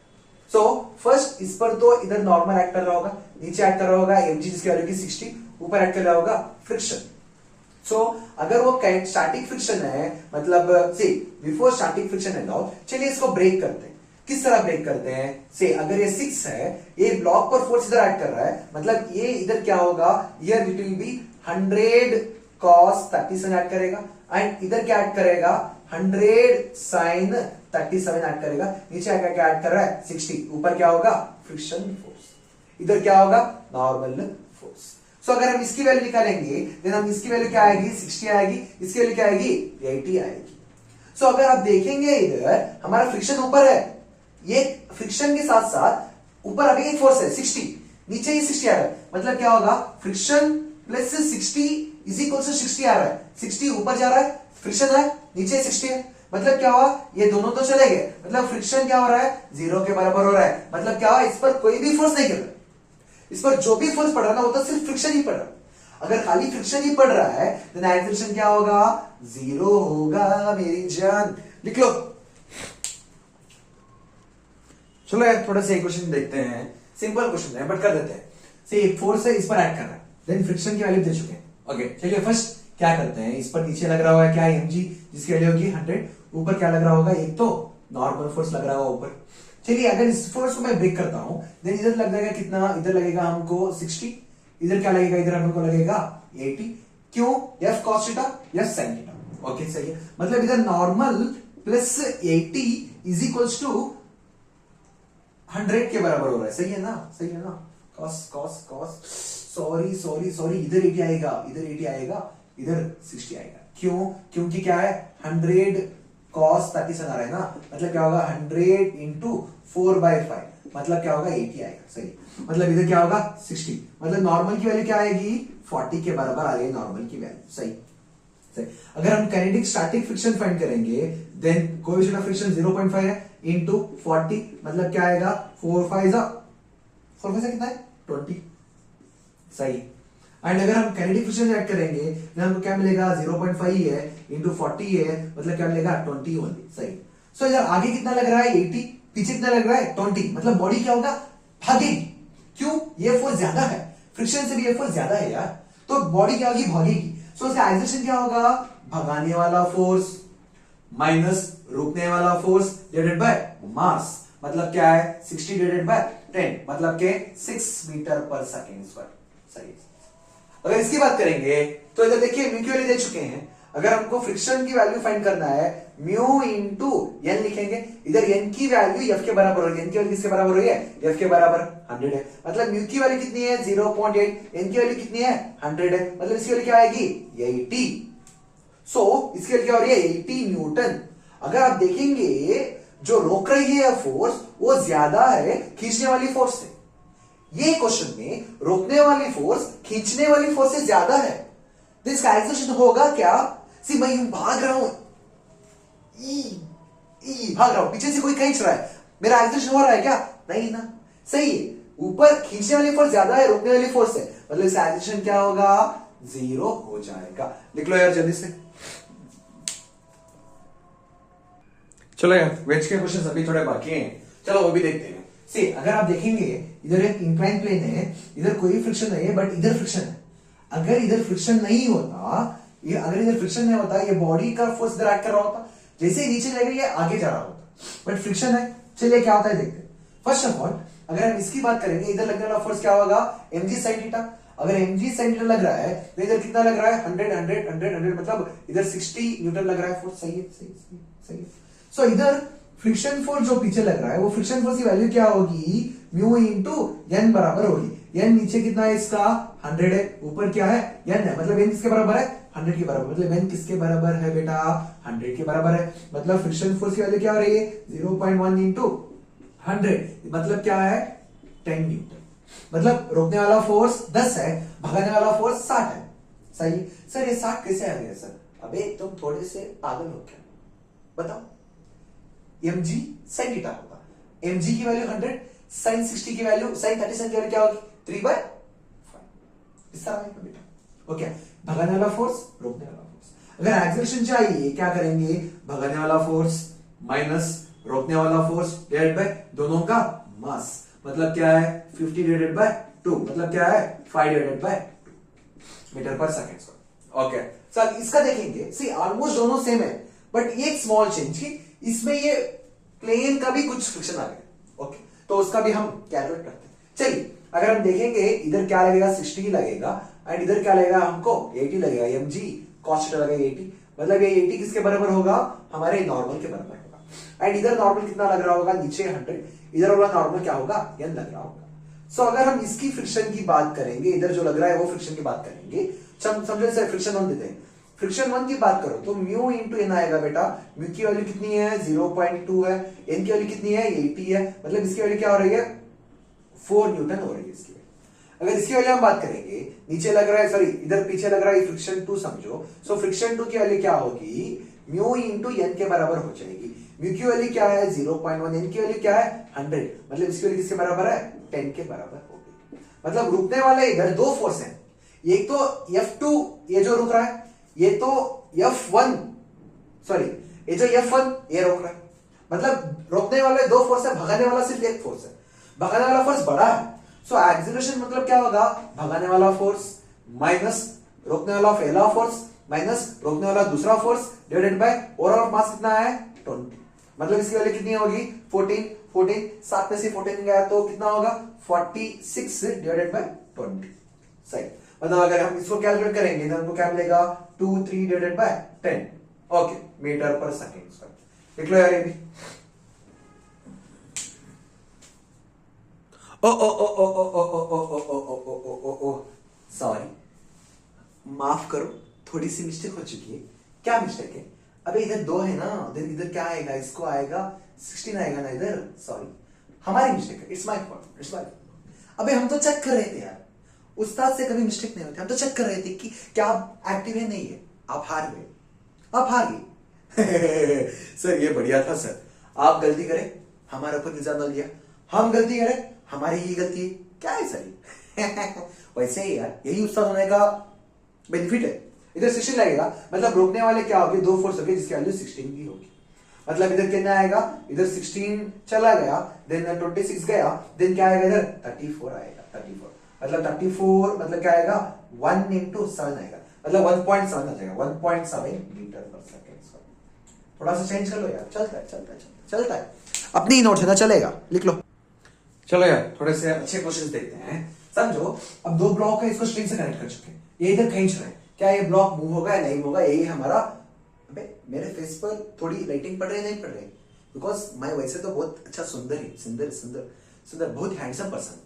सो फर्स्ट इस पर तो इधर नॉर्मल एक्ट कर रहा होगा, नीचे एक्ट कर रहा होगा mg जिसकी वैल्यू की 60, ऊपर एक्ट कर रहा होगा फ्रिक्शन। सो अगर वो स्टैटिक फ्रिक्शन है मतलब से बिफोर स्टैटिक फ्रिक्शन है नाउ, चलिए इसको ब्रेक करते हैं। किस तरह ब्रेक करते हैं, से अगर ये 6 है, ये ब्लॉक पर फोर्स इधर एक्ट कर रहा है, मतलब ये इधर क्या होगा, here it will B 100 cos 37 add करेगा, एंड इधर क्या ऐड करेगा 100 sin 37 ऐड करेगा, नीचे आकर क्या ऐड कर रहा है 60, ऊपर क्या होगा फ्रिक्शन फोर्स, इधर क्या होगा नॉर्मल फोर्स। सो अगर हम इसकी वैल्यू निकालेंगे देन हम इसकी वैल्यू क्या आएगी 60 आएगी, इसकी वैल्यू क्या आएगी 80 आएगी। सो अगर आप देखेंगे इधर हमारा फ्रिक्शन ऊपर है, ये फ्रिक्शन के साथ साथ ऊपर अभी एक फोर्स है 60, नीचे ही 60 आ रहा है, मतलब क्या होगा friction plus 60 is equal to 60 आ रहा है, 60 ऊपर जा रहा है, फ्रिक्शन है नीचे 60 है, मतलब क्या हुआ ये दोनों तो चले गए, मतलब फ्रिक्शन क्या हो रहा है 0 के बराबर हो रहा है, मतलब क्या हुआ इस पर कोई भी फोर्स नहीं गिर रहा, इस पर जो भी फोर्स पड़ रहा है ना वो तो सिर्फ फ्रिक्शन ही पड़ रहा है। अगर खाली फ्रिक्शन ही पड़ रहा है देन एक्सेलरेशन क्या होगा 0 होगा मेरी जान, लिख लो। चलो यार थोड़ा सा क्वेश्चन देखते हैं, सिंपल क्वेश्चन है बट कर देते हैं। से एक फोर्स है इस पर एक्ट कर रहा है, देन फ्रिक्शन की वैल्यू दे चुके हैं। ओके चलिए फर्स्ट क्या करते हैं, इस पर नीचे लग रहा होगा क्या mg जिसकी वैल्यू होगी 100, ऊपर क्या लग रहा होगा, एक तो नॉर्मल फोर्स लग रहा होगा ऊपर। चलिए अगर इस फोर्स को मैं ब्रेक करता हूं देन इधर लग जाएगा कितना, इधर लगेगा हमको 60, इधर क्या लगेगा, इधर हमको लगेगा 80, क्यों f cos theta f sin theta. Okay सही है, मतलब इधर normal plus 80 is equals to 100 के बराबर हो रहा है, सही है ना, सही है ना, cos cos cos sorry sorry sorry, इधर 80 आएगा, इधर 80 आएगा, इधर 60 आएगा, क्यों, क्योंकि क्या है 100 cos 37 आ रहा है ना, मतलब क्या होगा 100 इंटू 4/5, मतलब क्या होगा 80 आएगा, सही, मतलब इधर क्या होगा 60, मतलब नॉर्मल की वैल्यू क्या आएगी 40 के बराबर आ रही है नॉर्मल की वैल्यू, सही सही। अगर हम काइनेटिक स्टैटिक फ्रिक्शन फाइंड करेंगे देन कोएफिशिएंट ऑफ फ्रिक्शन 0.5 है इंटू 40, मतलब क्या आएगा 4 5 से कितना है 20, सही। एंड अगर हम काइनेटिक फ्रिक्शन ऐड करेंगे तो हमको क्या मिलेगा 0.5 ही है इंटू 40 है, मतलब क्या मिलेगा 20 ओनली, सही। सो इधर आगे कितना लग रहा है 80, पीछे कितना लग रहा है 20, मतलब बॉडी क्या होगा भागेगी, क्यों ये फोर्स ज्यादा है, फ्रिक्शन से भी ये फोर्स ज्यादा है यार, तो बॉडी क्या होगी भागेगी। सो इसका एक्सेलरेशन क्या होगा, भगाने वाला फोर्स माइनस रोकने वाला फोर्स डिवाइडेड बाय मास, मतलब क्या है 60 डिवाइडेड बाय 10, मतलब के 6 मीटर पर सेकेंड स्क्वायर, सही। अगर इसकी बात करेंगे तो इधर देखिए म्यू की वैल्यू दे चुके हैं, अगर हमको फ्रिक्शन की वैल्यू फाइंड करना है म्यू इंटू एन लिखेंगे, इधर एन की वैल्यू एफ के बराबर होगी, एन की वैल्यू किसके बराबर हुई है एफ के बराबर 100 है, मतलब म्यू की वैल्यू कितनी है 0.8, एन की वैल्यू कितनी है 100 है, मतलब इसकी वैल्यू क्या आएगी 80। सो इसकी वैल्यू क्या हो रही है 80 न्यूटन। अगर आप देखेंगे जो रोक रही है फोर्स वो ज्यादा है खींचने वाली फोर्स से, ये क्वेश्चन में रोकने वाली फोर्स खींचने वाली फोर्स से ज्यादा है, तो इसका एक्सेलरेशन होगा क्या, सी मैं यूं भाग रहा हूं, भाग रहा हूं, पीछे से कोई खींच रहा है, मेरा एक्सेलरेशन हो रहा है क्या, नहीं ना, सही है, ऊपर खींचने वाली फोर्स ज्यादा है रोकने वाली फोर्स है, मतलब इसका एक्सेलरेशन क्या होगा 0 हो जाएगा। लिख लो यार जल्दी से। चलो यार वेज के क्वेश्चन अभी थोड़े बाकी हैं, चलो वो भी देखते हैं। सी अगर आप देखेंगे इधर एक इंक्लाइन प्लेन है, इधर कोई फ्रिक्शन नहीं है बट इधर फ्रिक्शन है, अगर इधर फ्रिक्शन नहीं होता, ये अगर इधर फ्रिक्शन नहीं होता ये बॉडी का फोर्स इधर एक्ट कर रहा होता, जैसे ही नीचे जाएगा ये आगे जा रहा होता, बट फ्रिक्शन है। चलिए क्या होता है देखते हैं। फर्स्ट ऑफ ऑल अगर हम इसकी बात करेंगे इधर लगने वाला फोर्स क्या होगा mg sin थीटा, अगर mg sin थीटा लग रहा है तो इधर कितना लग रहा है 100 100 100 100, मतलब इधर 60 न्यूटन लग रहा है फोर्स, सही है सही सही सही। सो इधर फ्रिक्शन फोर्स जो पीछे लग रहा है वो फ्रिक्शन फोर्स की वैल्यू क्या होगी, म्यू इंटू एन बराबर होगी। एन नीचे कितना है इसका 100 है, ऊपर क्या है एन है, मतलब एन किसके बराबर है 100 के बराबर, मतलब एन किसके बराबर है बेटा 100 के बराबर है। मतलब फ्रिक्शन फोर्स की वैल्यू क्या हो रही है 0.1 इंटू 100, मतलब क्या है 10 न्यूटन। मतलब रोकने वाला फोर्स 10 है, भगाने वाला फोर्स 60 है। सही सर, ये 60 कैसे आ गया सर? अबे तुम थोड़े से पागल हो क्या, बताओ। mg sin थीटा होगा, mg की वैल्यू 100, sin 60 की वैल्यू, sin 37 की वैल्यू क्या होगी 3/5, इस तरह में बेटा। ओके, भगाने वाला फोर्स, रोकने वाला फोर्स। अगर एक्सेलरेशन चाहिए क्या करेंगे, भगाने वाला फोर्स माइनस रोकने वाला फोर्स डिवाइड बाय दोनों का मास, मतलब क्या है 50 डिवाइडेड बाय 2, मतलब क्या है 5 डिवाइडेड बाय 2 मीटर पर सेकंड। ओके सर, इसका देखेंगे, सी ऑलमोस्ट दोनों सेम है, बट एक स्मॉल चेंज की, इसमें ये प्लेन का भी कुछ फ्रिक्शन आ गया। ओके, तो उसका भी हम कैलकुलेट करते हैं। चलिए, अगर हम देखेंगे इधर क्या लगेगा 60 लगेगा, एंड इधर क्या लगेगा हमको 80 लगेगा, mg cos थीटा लगेगा 80, मतलब ये 80 किसके बराबर होगा, हमारे नॉर्मल के बराबर होगा। एंड इधर नॉर्मल कितना लग रहा होगा, नीचे 100, इधर वाला नॉर्मल क्या होगा n लग रहा होगा। सो अगर हम इसकी फ्रिक्शन की बात करेंगे, इधर जो लग रहा है वो फ्रिक्शन की बात करेंगे, समझो इसे फ्रिक्शन 1 देते हैं। फ्रिक्शन 1 की बात करो तो म्यू इंटू एन आएगा बेटा, म्यू की वैल्यू कितनी है 0.2 है, एन की वैल्यू कितनी है 80 है, मतलब इसकी वैल्यू क्या हो रही है 4 न्यूटन हो रही है इसकी वैल्यू। अगर इसकी वैल्यू हम बात करेंगे, नीचे लग रहा है, सॉरी इधर पीछे लग रहा है फ्रिक्शन 2 समझो, सो फ्रिक्शन 2 की वैल्यू क्या होगी, म्यू इंटू एन के बराबर हो जाएगी। म्यू की वैल्यू क्या है 0.1, एन की वैल्यू क्या है 100, मतलब इसकी वैल्यू किसके बराबर है 10 के बराबर होगी। मतलब रुकने वाले इधर दो फोर्स हैं, एक तो F2 ये जो रुक रहा है, ये तो F1, सॉरी ये जो F1 ये रोक रहा है, मतलब रोकने वाले दो फोर्स है, भगाने वाला सिर्फ एक फोर्स है, भगाने वाला फोर्स बड़ा है। सो एक्सीलरेशन मतलब क्या होगा, भगाने वाला फोर्स माइनस रोकने वाला पहला फोर्स माइनस रोकने वाला दूसरा फोर्स डिवाइडेड बाय ओवरऑल मास कितना है 20, मतलब इसकी वैल्यू कितनी होगी 14, 7 में से 14 गया तो कितना होगा 46 डिवाइडेड बाय 20। सही, मतलब अगर हम इसको कैलकुलेट करेंगे तो हमको क्या मिलेगा 2-3 डिवाइडेड बाय 10, ओके मीटर पर सेकंड। देख लो यार ये भी, ओ ओ ओ ओ ओ ओ ओ ओ ओ ओ ओ ओ ओ ओ सॉरी, माफ करो थोड़ी सी मिस्टेक हो चुकी है। क्या मिस्टेक है, अबे इधर 2 है ना, इधर क्या आएगा, इसको आएगा 16 आएगा ना इधर, सॉरी हमारी मिस्टेक है, it's my fault, it's my fault. अबे हम तो चेक कर रहे थे यार, उस्ताद से कभी मिस्टेक नहीं होती, हम तो चेक कर रहे थे कि क्या आप एक्टिव है नहीं है, आप हार गए, आप हार गए। सर ये बढ़िया था सर, आप गलती करें हमारे ऊपर इल्जाम डाल दिया, हम गलती करें हमारी ही गलती है, क्या है सर? वैसे ही यार, यही उस्ताद होने का बेनिफिट है। इधर 16 लगेगा, मतलब रोकने वाले क्या होगी, दो फोर्स होगी जिसकी वैल्यू 16 की होगी, मतलब इधर कितना आएगा, इधर 16 चला गया, देन 26 गया, देन क्या आएगा इधर 34 आएगा, 34 मतलब 34 मतलब क्या आएगा 1 into 7 आएगा, मतलब 1.7 आ जाएगा, 1.7 मीटर पर सेकंड। थोड़ा सा चेंज कर लो यार, चलता है चलता है चलता है, अपनी ही नोट है ना, चलेगा, लिख लो। चलो यार थोड़े से अच्छे क्वेश्चंस देखते हैं। समझो अब दो ब्लॉक है, इसको स्ट्रिंग से कनेक्ट कर चुके हैं, ये इधर खींच रहे हैं, क्या ये ब्लॉक मूव होगा या नहीं होगा, यही हमारा। अबे मेरे फेस पर थोड़ी लाइटिंग पड़ रही है नहीं पड़ रही, बिकॉज मैं वैसे तो बहुत अच्छा सुंदर ही सुंदर सुंदर सुंदर बहुत हैंडसम पर्सन,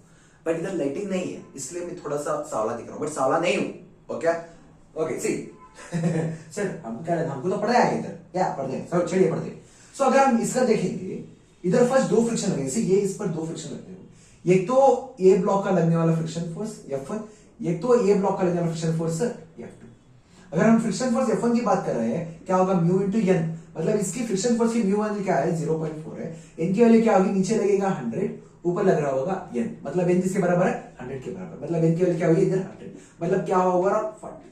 बट इधर लाइटिंग नहीं है इसलिए मैं थोड़ा सा सावला दिख रहा हूँ, बट सावला नहीं हूँ। ओके ओके सी सर हम क्या हमको तो पढ़ाया है इधर, क्या पढ़ दें सर, चलिए पढ़ दें। सो अगर हम इसका देखेंगे, इधर फर्स्ट दो फ्रिक्शन लगे, ये इस पर दो फ्रिक्शन लगते हैं, एक तो ए ब्लॉक का लगने वाला फ्रिक्शन फोर्स F1, एक तो ए ब्लॉक का लगने वाला फ्रिक्शन फोर्स F2। अगर हम फ्रिक्शन फोर्स F1 की बात कर रहे हैं, क्या होगा म्यू इंटू एन, मतलब इसकी फ्रिक्शन फोर्स की म्यू वैल्यू क्या है 0.4 है, एन की वैल्यू क्या होगी, नीचे लगेगा 100, ऊपर लग रहा होगा n, मतलब n किसके बराबर है 100 के बराबर, मतलब n की वैल्यू क्या होगी इधर 100, मतलब क्या होगा 40।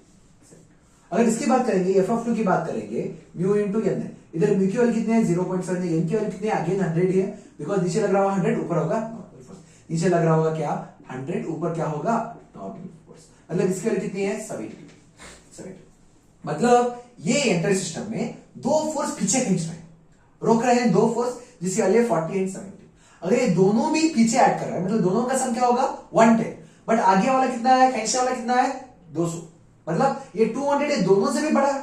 अगर इसकी बात करेंगे f2 की बात करेंगे, म्यू इंटू एन है, इधर म्यू की वैल्यू कितनी है 0.7 है, n की वैल्यू कितनी है अगेन 100 ही है, बिकॉज नीचे लग रहा होगा 100, ऊपर होगा नॉर्मल फोर्स, नीचे लग रहा होगा क्या 100, ऊपर क्या होगा नॉर्मल फोर्स, मतलब इसकी वैल्यू कितनी है 70। मतलब ये एंटर सिस्टम में दो फोर्स पीछे खींच रहे हैं, रोक रहे हैं दो फोर्स जिसकी वैल्यू है 40 एंड 70। अगर ये दोनों भी पीछे ऐड कर रहा है, मतलब दोनों का सम क्या होगा 110, बट आगे वाला कितना है, खींचने वाला कितना है 200, मतलब ये 200 ये दोनों से भी बड़ा है,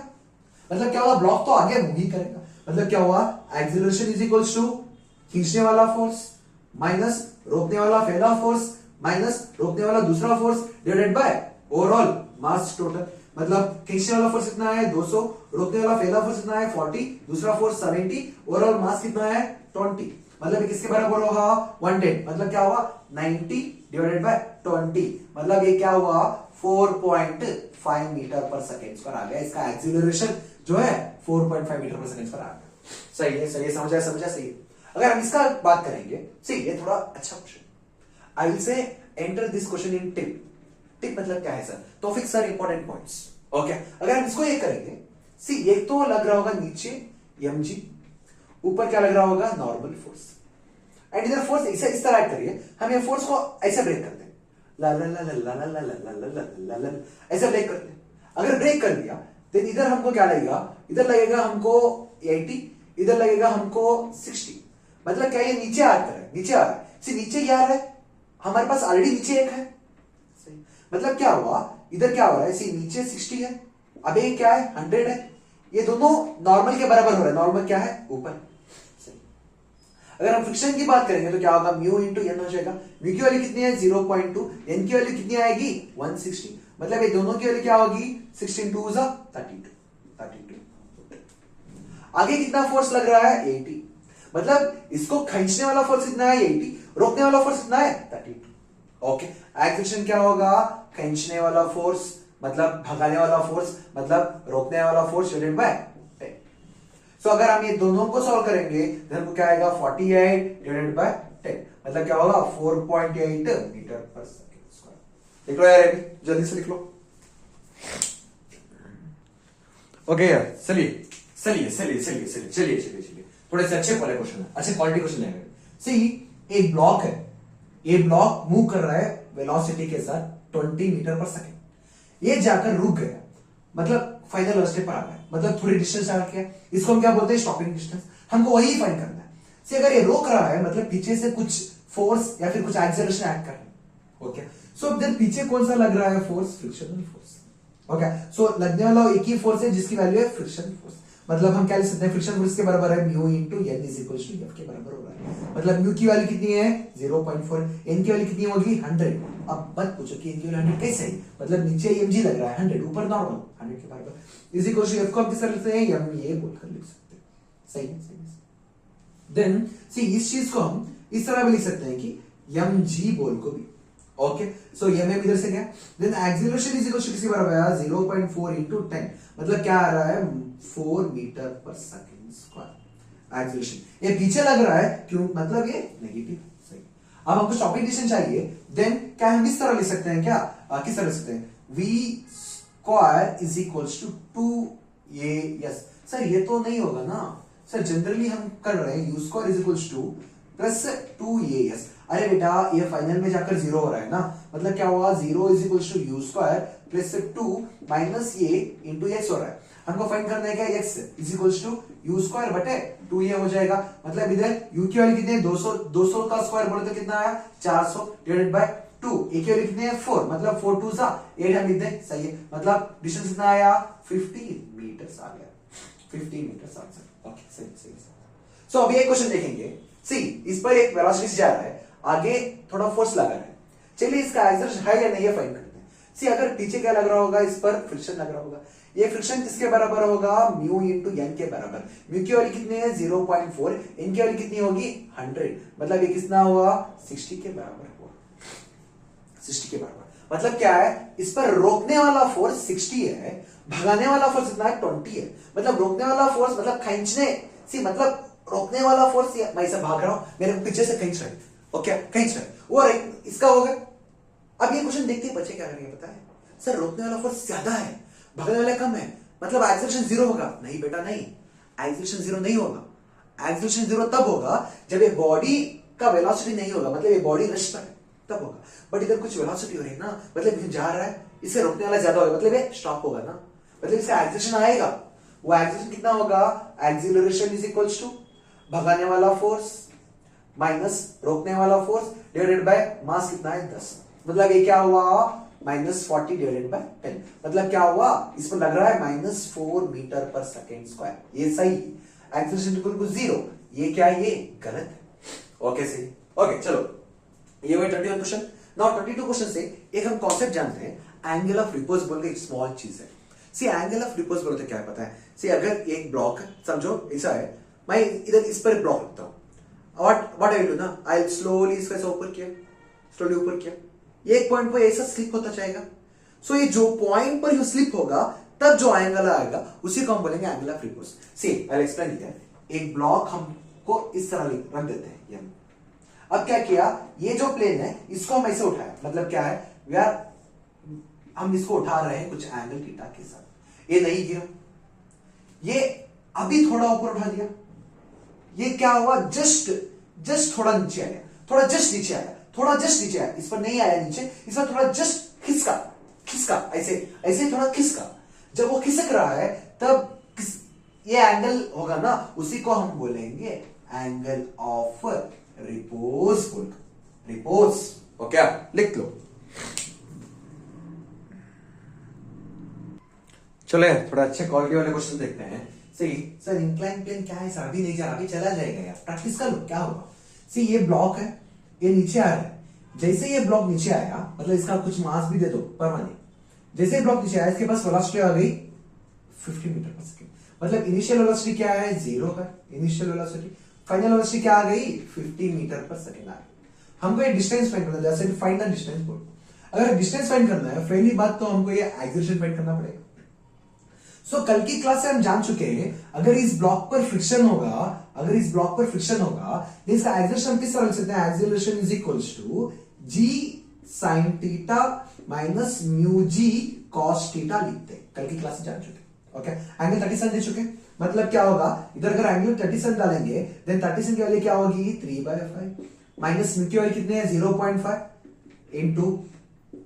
मतलब क्या होगा ब्लॉक तो आगे मूव ही करेगा। मतलब क्या हुआ, एक्सीलरेशन इज इक्वल्स टू खींचने वाला फोर्स माइनस रोकने वाला पहला फोर्स माइनस रोकने वाला दूसरा force divided by overall mass total. मतलब खींचने वाला फोर्स कितना है 200, रोकने वाला पहला फोर्स कितना है 40, दूसरा फोर्स 70, ओवरऑल मास कितना है 20। मतलब किसके बराबर होगा 110। मतलब क्या हुआ 90 डिवाइडेड बाय 20। मतलब ये क्या हुआ 4.5 मीटर पर सेकेंड स्क्वायर आ गया। इसका एक्सीलरेशन जो है 4.5 मीटर पर सेकेंड स्क्वायर आ गया। सही है, सही है, समझा सही है। अगर हम इसका बात करेंगे, सी ये थोड़ा अच्छा question. I will say enter this question in tip. Tip मतलब क्या है सर, तो fix sir important points. Okay, अगर हम इसको ये करेंगे, सी एक तो लग रहा होगा नीचे mg, ऊपर क्या लग रहा होगा नॉर्मल फोर्स, एंड इधर फोर्स ऐसे इस तरह ऐड करिए, हम ये फोर्स को ऐसे ब्रेक करते हैं, ला ला ला ला ला ला ला ला ला ला ला ला, ऐसे ब्रेक करते हैं। अगर ब्रेक कर दिया तो इधर हमको क्या लगेगा, इधर लगेगा हमको 80, इधर लगेगा हमको 60। मतलब क्या ये नीचे आ रहा है, नीचे आ रहा है, सी नीचे क्या आ रहा है, हमारे पास ऑलरेडी नीचे एक है। सही, मतलब क्या हुआ, इधर क्या हो रहा है, सी नीचे 60 है, अब ये क्या है 100 है, ये दोनों नॉर्मल के बराबर हो रहा है। नॉर्मल क्या है ऊपर। सही, अगर हम फ्रिक्शन की बात करेंगे तो क्या होगा म्यू इंटू एन हो जाएगा। म्यू की वैल्यू कितनी है 0.2, एन की वैल्यू कितनी आएगी 160। मतलब ये दोनों की वैल्यू क्या होगी 16 2 32। आगे कितना फोर्स लग रहा है 80। मतलब इसको खींचने वाला फोर्स कितना है 80, रोकने वाला फोर्स कितना है 32। ओके, एक्सेलरेशन क्या होगा, खींचने वाला फोर्स मतलब भगाने वाला फोर्स मतलब रोकने वाला फोर्स डिवाइडेड बाय 10। सो अगर हम ये दोनों को सॉल्व करेंगे तो हमको क्या आएगा 48 डिवाइडेड बाय 10। मतलब क्या होगा 4.8 मीटर पर सेकंड स्क्वायर। लिख लो यार, अभी जल्दी से लिख लो। ओके यार, चलिए थोड़े से अच्छे वाले क्वेश्चन, अच्छे क्वालिटी क्वेश्चन लेंगे। सी एक ब्लॉक है, ये ब्लॉक मूव कर रहा है वेलोसिटी के साथ 20 मीटर पर सेकंड। ये जाकर रुक गया, मतलब फाइनल वेलोसिटी पर आ गया, मतलब थोड़ी डिस्टेंस आ गया। इसको हम क्या बोलते हैं स्टॉपिंग डिस्टेंस। हमको वही फाइंड करना है। सी अगर ये रोक रहा है मतलब पीछे से कुछ फोर्स या फिर कुछ एक्सेलरेशन ऐड कर रहा है। ओके, सो देन पीछे कौन सा लग रहा है फोर्स, फ्रिक्शनल फोर्स। ओके, सो लगने वाला एक ही फोर्स है जिसकी वैल्यू है फ्रिक्शन फोर्स। मतलब हम क्या लिख सकते हैं, फ्रिक्शन फोर्स के बराबर है mu into N is equal to F के बराबर हो रहा है। मतलब म्यू की वैल्यू कितनी है 0.4, एन की वैल्यू कितनी होगी 100। अब मत पूछो कि एन की वैल्यू 100 कैसे है, मतलब नीचे mg लग रहा है 100, ऊपर नॉर्मल 100 के बराबर इज इक्वल टू एफ को हम किस तरह लिखते हैं, एम ए बोलकर लिख सकते हैं। सही है। देन सी इस चीज को हम इस तरह भी लिख सकते हैं कि mg बोल को भी। ओके, सो एम इधर से गया, then acceleration is equal to किसके बराबर आया 0.4 इंटू 10। मतलब क्या आ रहा है 4 मीटर पर सेकंड स्क्वायर एक्सीलरेशन। ये पीछे लग रहा है क्यों, मतलब ये नेगेटिव। सही, अब हमको स्टॉपिंग डिस्टेंस चाहिए। देन क्या हम इस तरह लिख सकते हैं, क्या किस तरह लिख सकते हैं, v square is equals to 2a। Yes sir, ये तो नहीं होगा ना सर, जनरली हम कर रहे हैं u square is equals two plus 2a। Yes, अरे बेटा ये फाइनल में जाकर 0 हो रहा है ना, मतलब क्या हुआ 0 is equals to u square plus 2 minus ये इंटू एक्स हो रहा है। हमको फाइंड करना है क्या, x is equals to u square बटे 2a हो जाएगा। मतलब इधर u की वैल्यू कितनी है 200 का स्क्वायर बोले तो कितना आया 400 डिवाइडेड बाय 2। a की वैल्यू कितनी है 4, मतलब 4 2 सा 8 हम लिख दें। सही है, मतलब डिस्टेंस कितना आया 15 मीटर्स आ गया, 15 मीटर्स आंसर। ओके, सही। सो अभी एक क्वेश्चन देखेंगे। सी इस पर एक वेलोसिटी जा रहा है, आगे थोड़ा फोर्स लगा है। चलिए इसका एक्सेलरेशन है या नहीं है फाइंड करते हैं। सी अगर पीछे क्या लग रहा होगा, इस पर फ्रिक्शन लग रहा होगा। ये फ्रिक्शन किसके बराबर होगा, म्यू इंटू एन के बराबर। म्यू की वैल्यू कितनी है 0.4, एन की वैल्यू कितनी होगी 100। मतलब ये कितना हुआ 60 के बराबर हुआ, 60 के बराबर। मतलब क्या है, इस पर रोकने वाला फोर्स 60 है, भगाने वाला फोर्स कितना है 20 है। मतलब रोकने वाला फोर्स मतलब खींचने, सी मतलब रोकने वाला फोर्स, मैं इसे भाग रहा हूं, मेरे को पीछे से खींच रहा है। ओके, खींच रहा है वो इसका होगा। अब ये क्वेश्चन देखते ही बच्चे क्या करेंगे पता है, सर रोकने वाला फोर्स ज्यादा है, भगाने वाला कम है, मतलब एक्सेलरेशन 0 होगा। नहीं बेटा नहीं, एक्सेलरेशन 0 नहीं होगा। एक्सेलरेशन 0 तब होगा जब ये बॉडी का वेलोसिटी नहीं होगा, मतलब ये बॉडी रेस्ट पर है तब होगा। बट इधर कुछ वेलोसिटी हो रही है ना, मतलब जा रहा है, इसे रोकने वाला ज्यादा होगा, मतलब ये स्टॉप होगा ना, मतलब इसका एक्सेलरेशन आएगा। वो एक्सेलरेशन कितना होगा, एक्सीलरेशन इज इक्वल्स टू भगाने वाला फोर्स माइनस रोकने वाला फोर्स डिवाइडेड बाय मास कितना है 10। मतलब ये क्या हुआ -40 डिवाइडेड बाय 10। मतलब क्या हुआ, इस पर लग रहा है -4 मीटर पर सेकेंड स्क्वायर। ये सही। Acceleration equal to 0। ये क्या है? ये गलत है। ओके सही। ओके चलो, ये हुआ 21 क्वेश्चन। नाउ 22 क्वेश्चन से एक हम कॉन्सेप्ट जानते हैं, एंगल ऑफ रिपोज बोल के एक स्मॉल चीज है। सी एंगल ऑफ रिपोज बोलते क्या है पता है? सी अगर एक ब्लॉक समझो ऐसा है, मैं इधर इस पर ब्लॉक रखता हूं, व्हाट आई डू ना, आई स्लोली इसका ऐसा ऊपर किया, स्लोली ऊपर किया, एक पॉइंट पर ऐसा स्लिप होता जाएगा। सो ये जो पॉइंट पर यू स्लिप होगा तब जो एंगल आएगा उसी को हम बोलेंगे angle of repose. See I explain here, एक ब्लॉक हमको इस तरह रख देते हैं ये। अब क्या किया, ये जो प्लेन है इसको हम ऐसे उठाया, मतलब क्या है, हम इसको उठा रहे हैं कुछ एंगल थीटा के साथ। ये नहीं गिरा, ये अभी थोड़ा ऊपर उठा दिया, ये क्या हुआ, जस्ट थोड़ा नीचे आया, थोड़ा जस्ट नीचे आया, थोड़ा जस्ट नीचे आया, इस पर नहीं आया नीचे, इस पर थोड़ा जस्ट खिसका, ऐसे थोड़ा खिसका। जब वो खिसक रहा है तब ये एंगल होगा ना, उसी को हम बोलेंगे angle of repose. Repose okay, लिख लो। चलो यार थोड़ा अच्छे क्वालिटी वाले क्वेश्चन देखते हैं। सही सर, इंक्लाइन प्लेन क्या है सर? अभी नहीं जा रहा, अभी चला जाएगा यार, प्रैक्टिस कर लो क्या होगा। सी ये ब्लॉक है, ये नीचे आ रहा है, जैसे ये ब्लॉक नीचे आया, मतलब इसका कुछ मास भी दे दो परमानेंट, जैसे ब्लॉक नीचे आया इसके पास वेलोसिटी आ गई 50 मीटर पर सेकेंड, मतलब इनिशियल वेलोसिटी क्या है, 0 है इनिशियल वेलोसिटी, फाइनल वेलोसिटी क्या आ गई, 50 मीटर पर सेकेंड आ गई। हमको ये डिस्टेंस फाइंड करना है, जैसे फाइंड द डिस्टेंस बोल। अगर डिस्टेंस फाइंड करना है पहली बात तो हमको ये एक्सेलरेशन फाइंड करना पड़ेगा। सो कल की क्लास से हम जान चुके हैं, अगर इस ब्लॉक पर फ्रिक्शन होगा, तो इसका एक्सेलरेशन किस तरह लिख सकते हैं, acceleration is equals to g sine theta minus mu g cos theta लिखते हैं, कल की क्लास से जान चुके। ओके, एंगल 37 दे चुके, मतलब क्या होगा, इधर अगर एंगल 37 डालेंगे देन 37 की वैल्यू क्या होगी, 3/5 माइनस म्यू की वैल्यू कितने है, 0.5 इंटू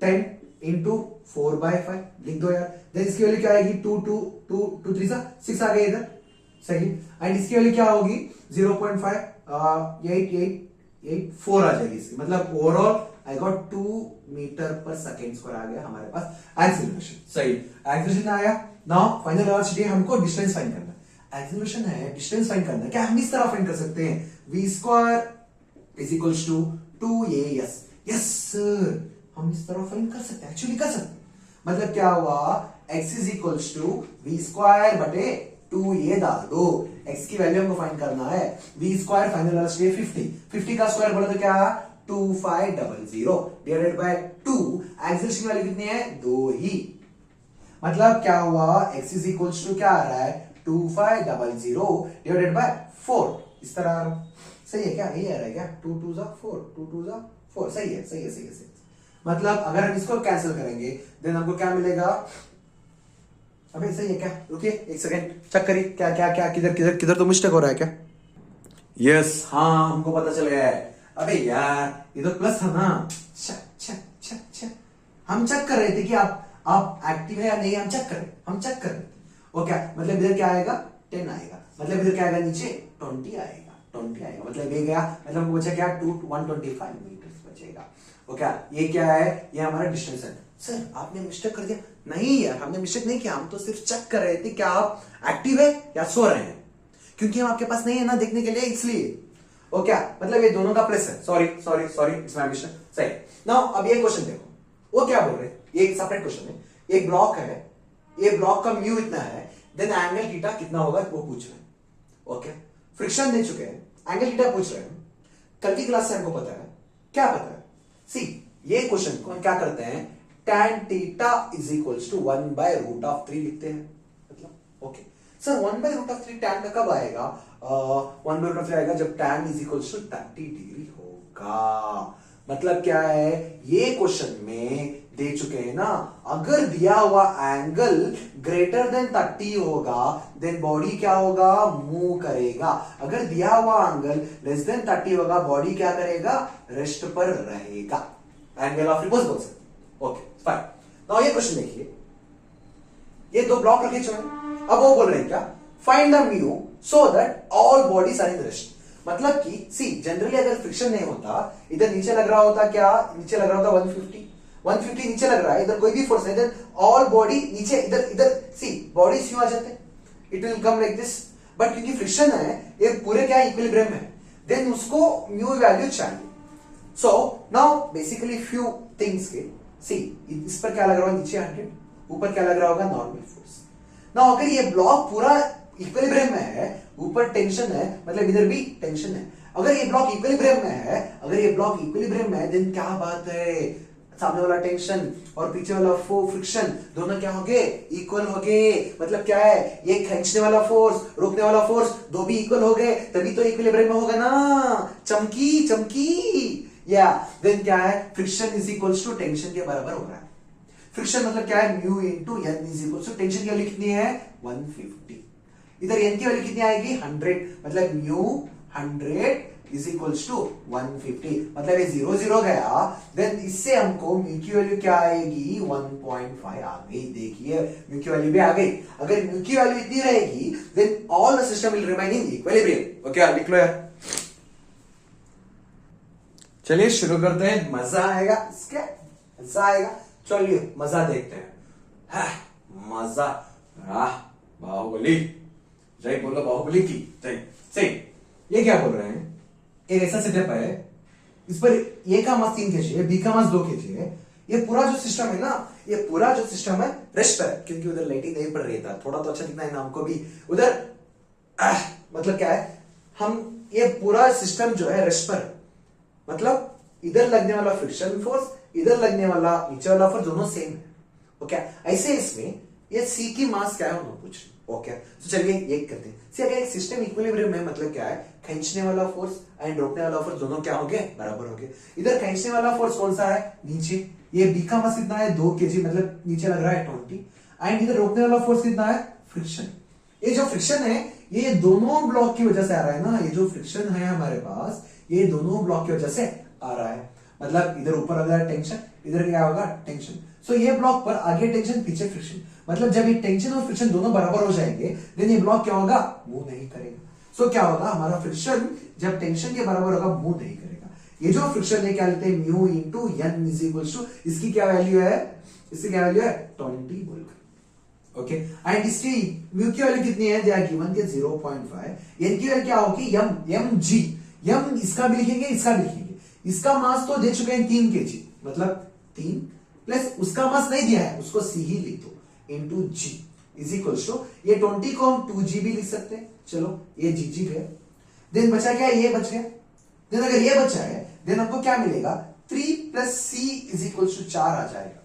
10 इंटू 4/5 लिख दो यार। देन इसकी वैल्यू क्या आएगी, 2 3 6 आ गई इधर, सही। एंड इसकी वैल्यू क्या होगी, 0.5 8 आ जाएगी इसकी, मतलब ओवरऑल आई गॉट 2 मीटर पर सेकेंड स्क्वायर आ गया हमारे पास एक्सेलरेशन, सही। एक्सेलरेशन आया। नाउ फाइनल वेलोसिटी, हमको डिस्टेंस फाइंड करना है। एक्सेलरेशन है, डिस्टेंस फाइंड करना है, क्या हम इस तरह फाइंड कर सकते हैं, v square is equals to 2as। Yes sir, हम इस तरह फाइंड कर सकते हैं, एक्चुअली कर सकते हैं। मतलब क्या हुआ, x is equals to v square बटे 2a डाल दो, x की वैल्यू हमको फाइंड करना है, v स्क्वायर फाइनल वेलोसिटी 50 का स्क्वायर बोला तो क्या, 2500 डिवाइडेड बाय 2, एक्सेलरेशन वैल्यू कितनी है, 2 ही। मतलब क्या हुआ, x इज इक्वल्स टू क्या आ रहा है, 2500 डिवाइडेड बाय 4, इस तरह आ रहा है, सही है क्या, यही आ रहा है क्या, 2 2 4, 2 2 4, सही है। मतलब अगर हम इसको कैंसिल करेंगे देन हमको क्या मिलेगा, अबे सही है क्या, रुकिए एक सेकंड चेक करिए, क्या किधर तो मिस्टेक हो रहा है क्या। यस हाँ, हमको पता चल गया है। अबे यार इधर प्लस था ना, हम चेक कर रहे थे कि आप एक्टिव है या नहीं, हम चेक कर रहे थे। ओके, मतलब इधर क्या आएगा, 10 आएगा, मतलब इधर क्या आएगा, नीचे 20 आएगा, मतलब ये गया, मतलब हमको बचा क्या, 125 मीटर बचेगा। ओके, ये क्या है, ये हमारा डिस्टेंस है। सर आपने मिस्टेक कर दिया, नहीं यार हमने मिस्टेक नहीं किया, हम तो सिर्फ चेक कर रहे थे क्या आप एक्टिव है या सो रहे हैं, क्योंकि हम आपके पास नहीं है ना देखने के लिए, इसलिए। ओके, मतलब ये दोनों का प्लस है, सॉरी इट्स माय मिस्टेक, सही। नाउ अब ये क्वेश्चन देखो, वो क्या बोल रहे हैं, ये एक सेपरेट क्वेश्चन है, एक ब्लॉक है, ये ब्लॉक का म्यू इतना है, देन एंगल थीटा कितना होगा वो पूछ रहे हैं। ओके, फ्रिक्शन दे चुके हैं, एंगल थीटा पूछ रहे हैं। कल की क्लास से हमको पता है, क्या पता है, सी ये क्वेश्चन को हम क्या करते हैं, tan theta is equals to 1/√3 लिखते हैं, मतलब ओके सर 1/√3 tan का कब आएगा, 1/√3 आएगा जब tan is equals to 30 degree होगा। मतलब क्या है, ये क्वेश्चन में दे चुके हैं ना, अगर दिया हुआ एंगल ग्रेटर देन 30 होगा देन बॉडी क्या होगा, मूव करेगा। अगर दिया हुआ एंगल लेस देन 30 होगा, बॉडी क्या करेगा, रेस्ट पर रहेगा। एंगल ऑफ रिपोज बोल सकते। Okay fine. नाउ ये क्वेश्चन देखिए, ये दो ब्लॉक रखे हुए हैं, अब वो बोल रहे हैं क्या, find the mu so that all bodies are in rest. मतलब कि सी जनरली अगर फ्रिक्शन नहीं होता, इधर नीचे लग रहा होता, क्या नीचे लग रहा होता 150 नीचे लग रहा है, इधर कोई भी फोर्स नहीं, ऑल बॉडी नीचे, इधर सी बॉडी क्यों आ जाते, it will come like this, but क्योंकि फ्रिक्शन है ये पूरे क्या इक्विलिब्रियम है, देन उसको म्यू वैल्यू चाहिए. So now basically few things के सी, इस पर क्या लग रहा होगा नीचे 100, ऊपर क्या लग रहा होगा नॉर्मल फोर्स. नाउ अगर ये ब्लॉक पूरा इक्विलिब्रियम में है, ऊपर टेंशन है मतलब इधर भी टेंशन है, अगर ये ब्लॉक इक्विलिब्रियम में है, अगर ये ब्लॉक इक्विलिब्रियम में है देन क्या बात है, सामने वाला टेंशन और पीछे वाला फ्रिक्शन दोनों क्या होंगे इक्वल होंगे. मतलब क्या है, ये खींचने वाला फोर्स रोकने वाला फोर्स दो भी इक्वल हो गए तभी तो इक्विलिब्रियम में होगा ना. चमकी चमकी या देन क्या है, friction is equals to tension के बराबर हो रहा है. फ्रिक्शन मतलब क्या है, mu into N is equals to tension की वैल्यू कितनी है 150. इधर एन की वैल्यू कितनी आएगी 100, मतलब म्यू 100 इज इक्वल्स टू 150. मतलब ये 0 0 गया, देन इससे हमको म्यू की वैल्यू क्या आएगी 1.5 आ गई. देखिए म्यू की वैल्यू भी आ गई. अगर म्यू की वैल्यू इतनी रहेगी then all the system will remain in equilibrium. Okay लिख लो यार. चलिए शुरू करते हैं. मजा आएगा इसके, मजा आएगा. चलिए मजा देखते हैं. हाँ, मजा. बाहुबली जय बोलो, बाहुबली की जय. सही. ये क्या बोल रहे हैं, एक ऐसा सेटअप है इस पर ए का मास 3 kg है, बी का मास 2 kg है. ये पूरा जो सिस्टम है ना, ये पूरा जो सिस्टम है रेस्ट पर है क्योंकि उधर लाइटिंग नहीं पड़ रही था. थोड़ा तो अच्छा दिखना है ना हमको भी उधर. मतलब क्या है, हम ये पूरा सिस्टम जो है रेस्ट पर है. मतलब इधर लगने वाला फ्रिक्शन फोर्स, इधर लगने वाला नीचे वाला फोर्स दोनों सेम है. ओके ऐसे इसमें ये सी की मास क्या है उन्होंने पूछ. ओके तो चलिए ये करते हैं. सी अगर एक सिस्टम इक्विलिब्रियम में मतलब क्या है, खींचने वाला फोर्स एंड रोकने वाला फोर्स दोनों क्या होंगे बराबर होंगे. इधर खींचने वाला फोर्स कौन सा है नीचे, ये बी का मास कितना है 2 kg मतलब नीचे लग रहा है 20, एंड इधर रोकने वाला फोर्स कितना है फ्रिक्शन. ये जो फ्रिक्शन है ये दोनों ब्लॉक की वजह से आ रहा है ना. ये जो फ्रिक्शन है हमारे पास ये दोनों ब्लॉक की वजह से आ रहा है. मतलब इधर ऊपर होगा टेंशन, इधर क्या होगा टेंशन. सो ये ब्लॉक पर आगे टेंशन पीछे फ्रिक्शन. मतलब जब ये टेंशन और फ्रिक्शन दोनों बराबर हो जाएंगे देन ये ब्लॉक क्या होगा मूव नहीं करेगा. सो क्या होगा, हमारा फ्रिक्शन जब टेंशन के बराबर होगा मूव नहीं करेगा. ये जो फ्रिक्शन है क्या लेते हैं mu into N is equals to, इसकी क्या वैल्यू है, इसकी क्या वैल्यू है 20 बोलकर. ओके एंड इसकी म्यू की वैल्यू कितनी है, दिया गिवन के 0.5. एन की वैल्यू क्या होगी एम जी. एम इसका भी लिखेंगे इसका भी लिखेंगे. इसका मास तो दे चुके हैं 3 kg मतलब 3 प्लस उसका मास नहीं दिया है उसको सी ही लिख दो into g is equal to, ये 20 को हम 2g भी लिख सकते हैं. चलो ये जी गया, देन बचा क्या, ये बच गया. देन अगर ये बचा है देन हमको क्या मिलेगा 3 प्लस सी इज इक्वल टू 4 आ जाएगा.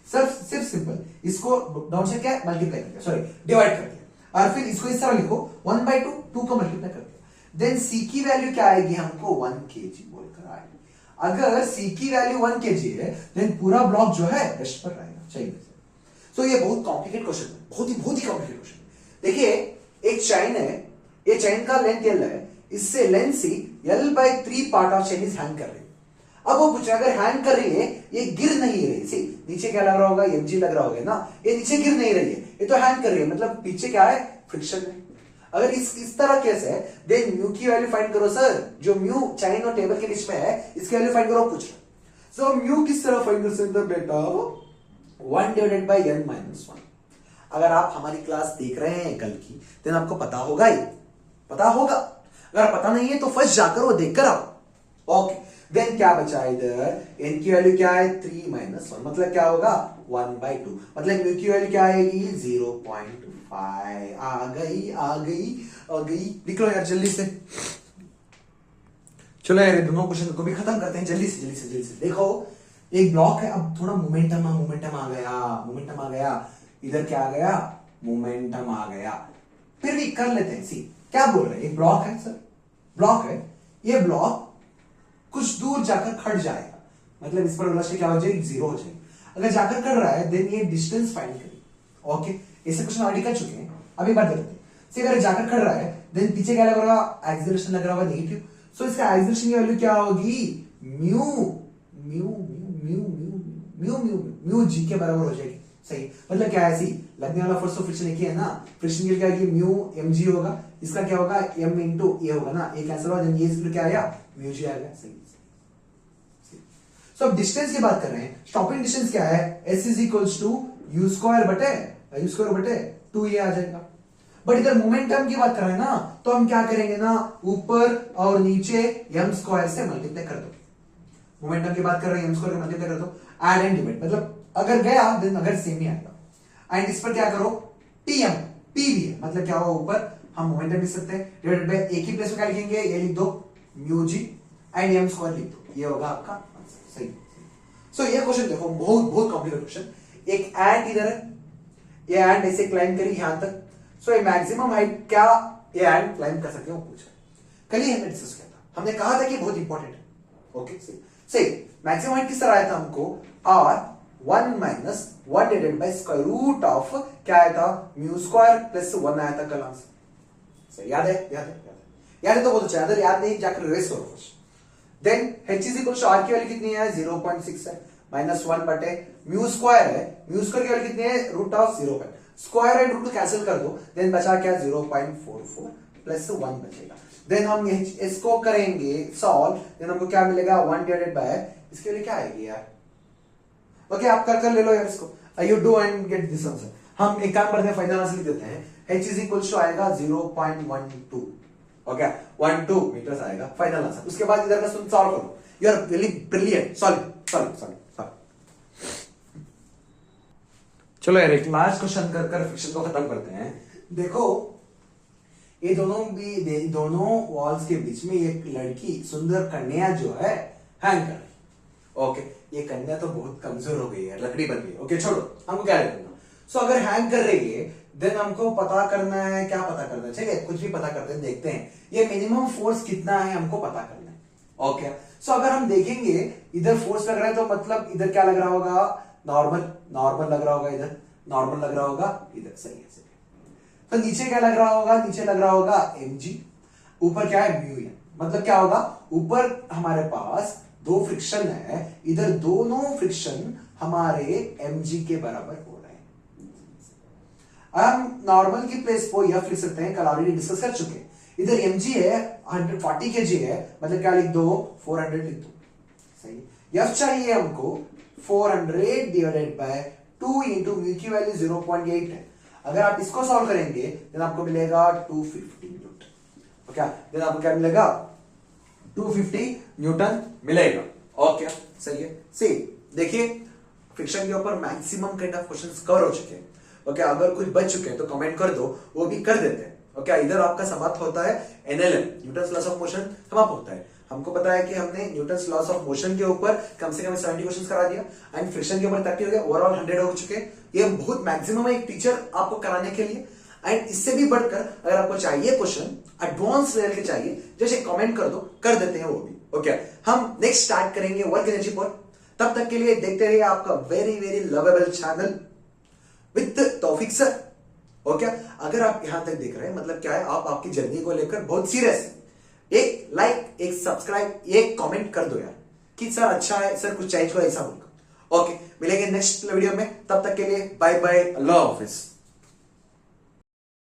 सिर्फ सिंपल इसको डाउन से क्या मल्टीप्लाई करके सॉरी डिवाइड करके और फिर इसको इस तरह लिखो 1/2 2 को मल्टीप्लाई करके देन सी की वैल्यू क्या आएगी हमको 1 kg बोलकर आएगी. अगर सी की वैल्यू 1 kg है देन पूरा ब्लॉक जो है रेस्ट पर रहेगा. चाहिए. सो ये बहुत कॉम्प्लिकेटेड क्वेश्चन है, बहुत ही कॉम्प्लिकेटेड क्वेश्चन. देखिए एक चेन है, ये चेन का लेंथ L है, इससे लेंथ सी L/3 part of chain is hang कर रही है. अब वो पूछ रहा है अगर हैंग कर रही है ये गिर नहीं रही, सी नीचे क्या लग रहा होगा mg लग रहा होगा ना, ये नीचे गिर नहीं रही है, ये तो हैंग कर रही है मतलब पीछे क्या है फ्रिक्शन है. अगर इस तरह केस है देन म्यू की वैल्यू फाइंड करो सर. जो म्यू चेन और टेबल के बीच में है इसकी वैल्यू फाइंड करो पूछ रहा. सो म्यू किस तरह फाइंड कर सकते हैं बेटा 1 डिवाइडेड बाय n माइनस 1. अगर आप हमारी क्लास देख रहे हैं कल की देन आपको पता होगा ही, पता होगा. अगर पता नहीं है तो फर्स्ट जाकर वो देखकर आओ. ओके देन क्या बचा इधर, n की वैल्यू क्या है 3 माइनस 1 मतलब क्या होगा 1/2 मतलब म्यू की वैल्यू क्या आएगी 0.5. आ गई. लिख लो यार जल्दी से. चलो यार दोनों क्वेश्चन को भी खत्म करते हैं जल्दी से. देखो एक ब्लॉक है, अब थोड़ा मोमेंटम आ गया. इधर क्या आ गया मोमेंटम आ गया. फिर भी कर लेते हैं. सी क्या बोल रहे हैं, एक ब्लॉक है सर, ब्लॉक है, ये ब्लॉक कुछ दूर जाकर खड़ जाएगा मतलब इस पर वेलोसिटी क्या हो जाएगी 0 हो जाएगी. अगर जाकर कर रहा है देन ये डिस्टेंस फाइंड करें. ओके ऐसे क्वेश्चन ऑलरेडी कर चुके हैं, अभी बात करते हैं. अगर जाकर कर रहा है देन पीछे क्या लग रहा होगा एक्सीलरेशन लग रहा होगा नेगेटिव. सो इसका एक्सीलरेशन की वैल्यू क्या होगी म्यू जी के बराबर हो जाएगी. सही मतलब क्या है, ऐसी लगने वाला फोर्स तो फ्रिक्शन एक ही है ना, फ्रिक्शन की क्या म्यू एम जी होगा, इसका क्या होगा एम इंटू ए होगा ना, ए कैंसिल होगा ये क्या आया म्यू जी आएगा. सही. सो अब डिस्टेंस की बात कर रहे हैं. स्टॉपिंग डिस्टेंस क्या है, S is equals to u square बटे 2 ये आ जाएगा. बट इधर मोमेंटम की बात कर रहे हैं ना, तो हम क्या करेंगे ना, ऊपर और नीचे m स्क्वायर से मल्टीप्लाई कर दो। मोमेंटम की बात कर रहे हैं, m स्क्वायर से मल्टीप्लाई कर दो, ऐड एंड डिवाइड, मतलब अगर गया देन अगर सेम ही आएगा। एंड इस पर क्या करो, tm p भी है, मतलब क्या होगा, ऊपर हम मोमेंटम लिख सकते हैं, डिवाइडेड बाय एक ही प्लेस में क्या लिखेंगे, ये लिख दो mu g and m square लिख दो, ये होगा आपका आंसर। सही। सो ये क्वेश्चन देखो, बहुत बहुत कॉम्प्लिकेटेड क्वेश्चन। एक एंड इधर है, ये एंड ऐसे क्लाइंब करी यहां तक, सो ये मैक्सिमम हाइट क्या ये एंड क्लाइंब कर सकते हैं, वो पूछा। कल ही हमने डिस्कस किया था, हमने कहा था कि बहुत इंपॉर्टेंट है। ओके सही। मैक्सिमम हाइट किस तरह आया था हमको, r 1 minus 1 divided by square root of क्या आया था, म्यू स्क्वायर प्लस 1 आया था कल आंसर। सही, याद है, याद है, याद है तो बहुत अच्छा। अगर याद नहीं जाकर रिवाइज करो first. Then h is equal to r की वैल्यू कितनी है, 0.6 है, माइनस 1 बटे म्यू स्क्वायर है, म्यू स्क्वायर की वैल्यू कितनी है, root of 0, square and root cancel कर दो, देन बचा क्या 0.44 प्लस 1 बचेगा। देन हम इसको करेंगे सॉल्व, देन हमको क्या मिलेगा, 1 डिवाइडेड बाय इसके लिए क्या आएगी यार। ओके आप कर ले लो यार इसको, you do and get this answer. हम एक काम करते हैं, फाइनल आंसर लिख देते हैं, h इज इक्वल टू आएगा 0.12, ओके 12 मीटर्स आएगा फाइनल आंसर। उसके बाद इधर का सॉल्व करो, you are really brilliant, solve. चलो यार एक लास्ट क्वेश्चन कर फ्रिक्शन को खत्म करते हैं। देखो ये दोनों वॉल्स के बीच में एक लड़की सुंदर कन्या जो है हैंग कर रही। ओके ये कन्या तो बहुत कमजोर हो गई है, लकड़ी बन गई। ओके छोड़ो, हमको क्या करना। सो अगर हैंग कर रही है देन हमको पता करना है, क्या पता करना है, ठीक है कुछ भी पता करते हैं, देखते हैं ये मिनिमम फोर्स कितना है हमको पता करना है। ओके सो अगर हम देखेंगे इधर फोर्स लग रहा है, तो मतलब इधर क्या लग रहा होगा, नॉर्मल लग रहा होगा, इधर नॉर्मल लग रहा होगा, इधर सही है। तो नीचे क्या लग रहा होगा, नीचे लग रहा होगा mg, ऊपर क्या है म्यू है, मतलब क्या होगा, ऊपर हमारे पास दो फ्रिक्शन है, इधर दोनों फ्रिक्शन हमारे mg के बराबर हो रहे हैं। हम नॉर्मल की प्लेस को यह लिख सकते हैं, कल ऑलरेडी डिस्कस कर चुके। इधर mg है 140 kg है, मतलब क्या लिख दो 400 लिख दो। सही, यह चाहिए हमको 400 डिवाइडेड बाय 2 इंटू म्यू की वैल्यू 0.8 है। अगर आप इसको सॉल्व करेंगे देन आपको मिलेगा 250 न्यूटन। ओके देन आपको क्या मिलेगा, 250 न्यूटन मिलेगा। ओके सही है। सी देखिए फ्रिक्शन के ऊपर maximum kind of questions cover हो चुके हैं। ओके अगर कुछ बच चुके हैं तो कमेंट कर दो, वो भी कर देते हैं। ओके इधर आपका समाप्त होता है NLM, Newton's loss of motion समाप्त होता है। हमको पता है कि हमने न्यूटन्स लॉस ऑफ मोशन के ऊपर कम से कम 70 क्वेश्चंस करा दिया, एंड फ्रिक्शन के ऊपर 30 हो गया, ओवरऑल 100 हो चुके। ये बहुत मैक्सिमम है एक टीचर आपको कराने के लिए। एंड इससे भी बढ़कर अगर आपको चाहिए क्वेश्चन एडवांस लेवल के चाहिए, जैसे कमेंट कर दो, कर देते हैं वो भी। ओके हम नेक्स्ट स्टार्ट करेंगे वर्क एनर्जी पर। तब तक के लिए देखते रहिए आपका very very lovable channel with Taufiq sir. Okay अगर आप यहां तक देख रहे हैं मतलब क्या है, आप आपकी जर्नी को लेकर बहुत सीरियस है। एक लाइक, एक सब्सक्राइब, एक कमेंट कर दो यार कि सर अच्छा है, सर कुछ चाहिए ऐसा बोलकर। ओके मिलेंगे नेक्स्ट वीडियो में, तब तक के लिए बाय बाय, अल्लाह हाफिज।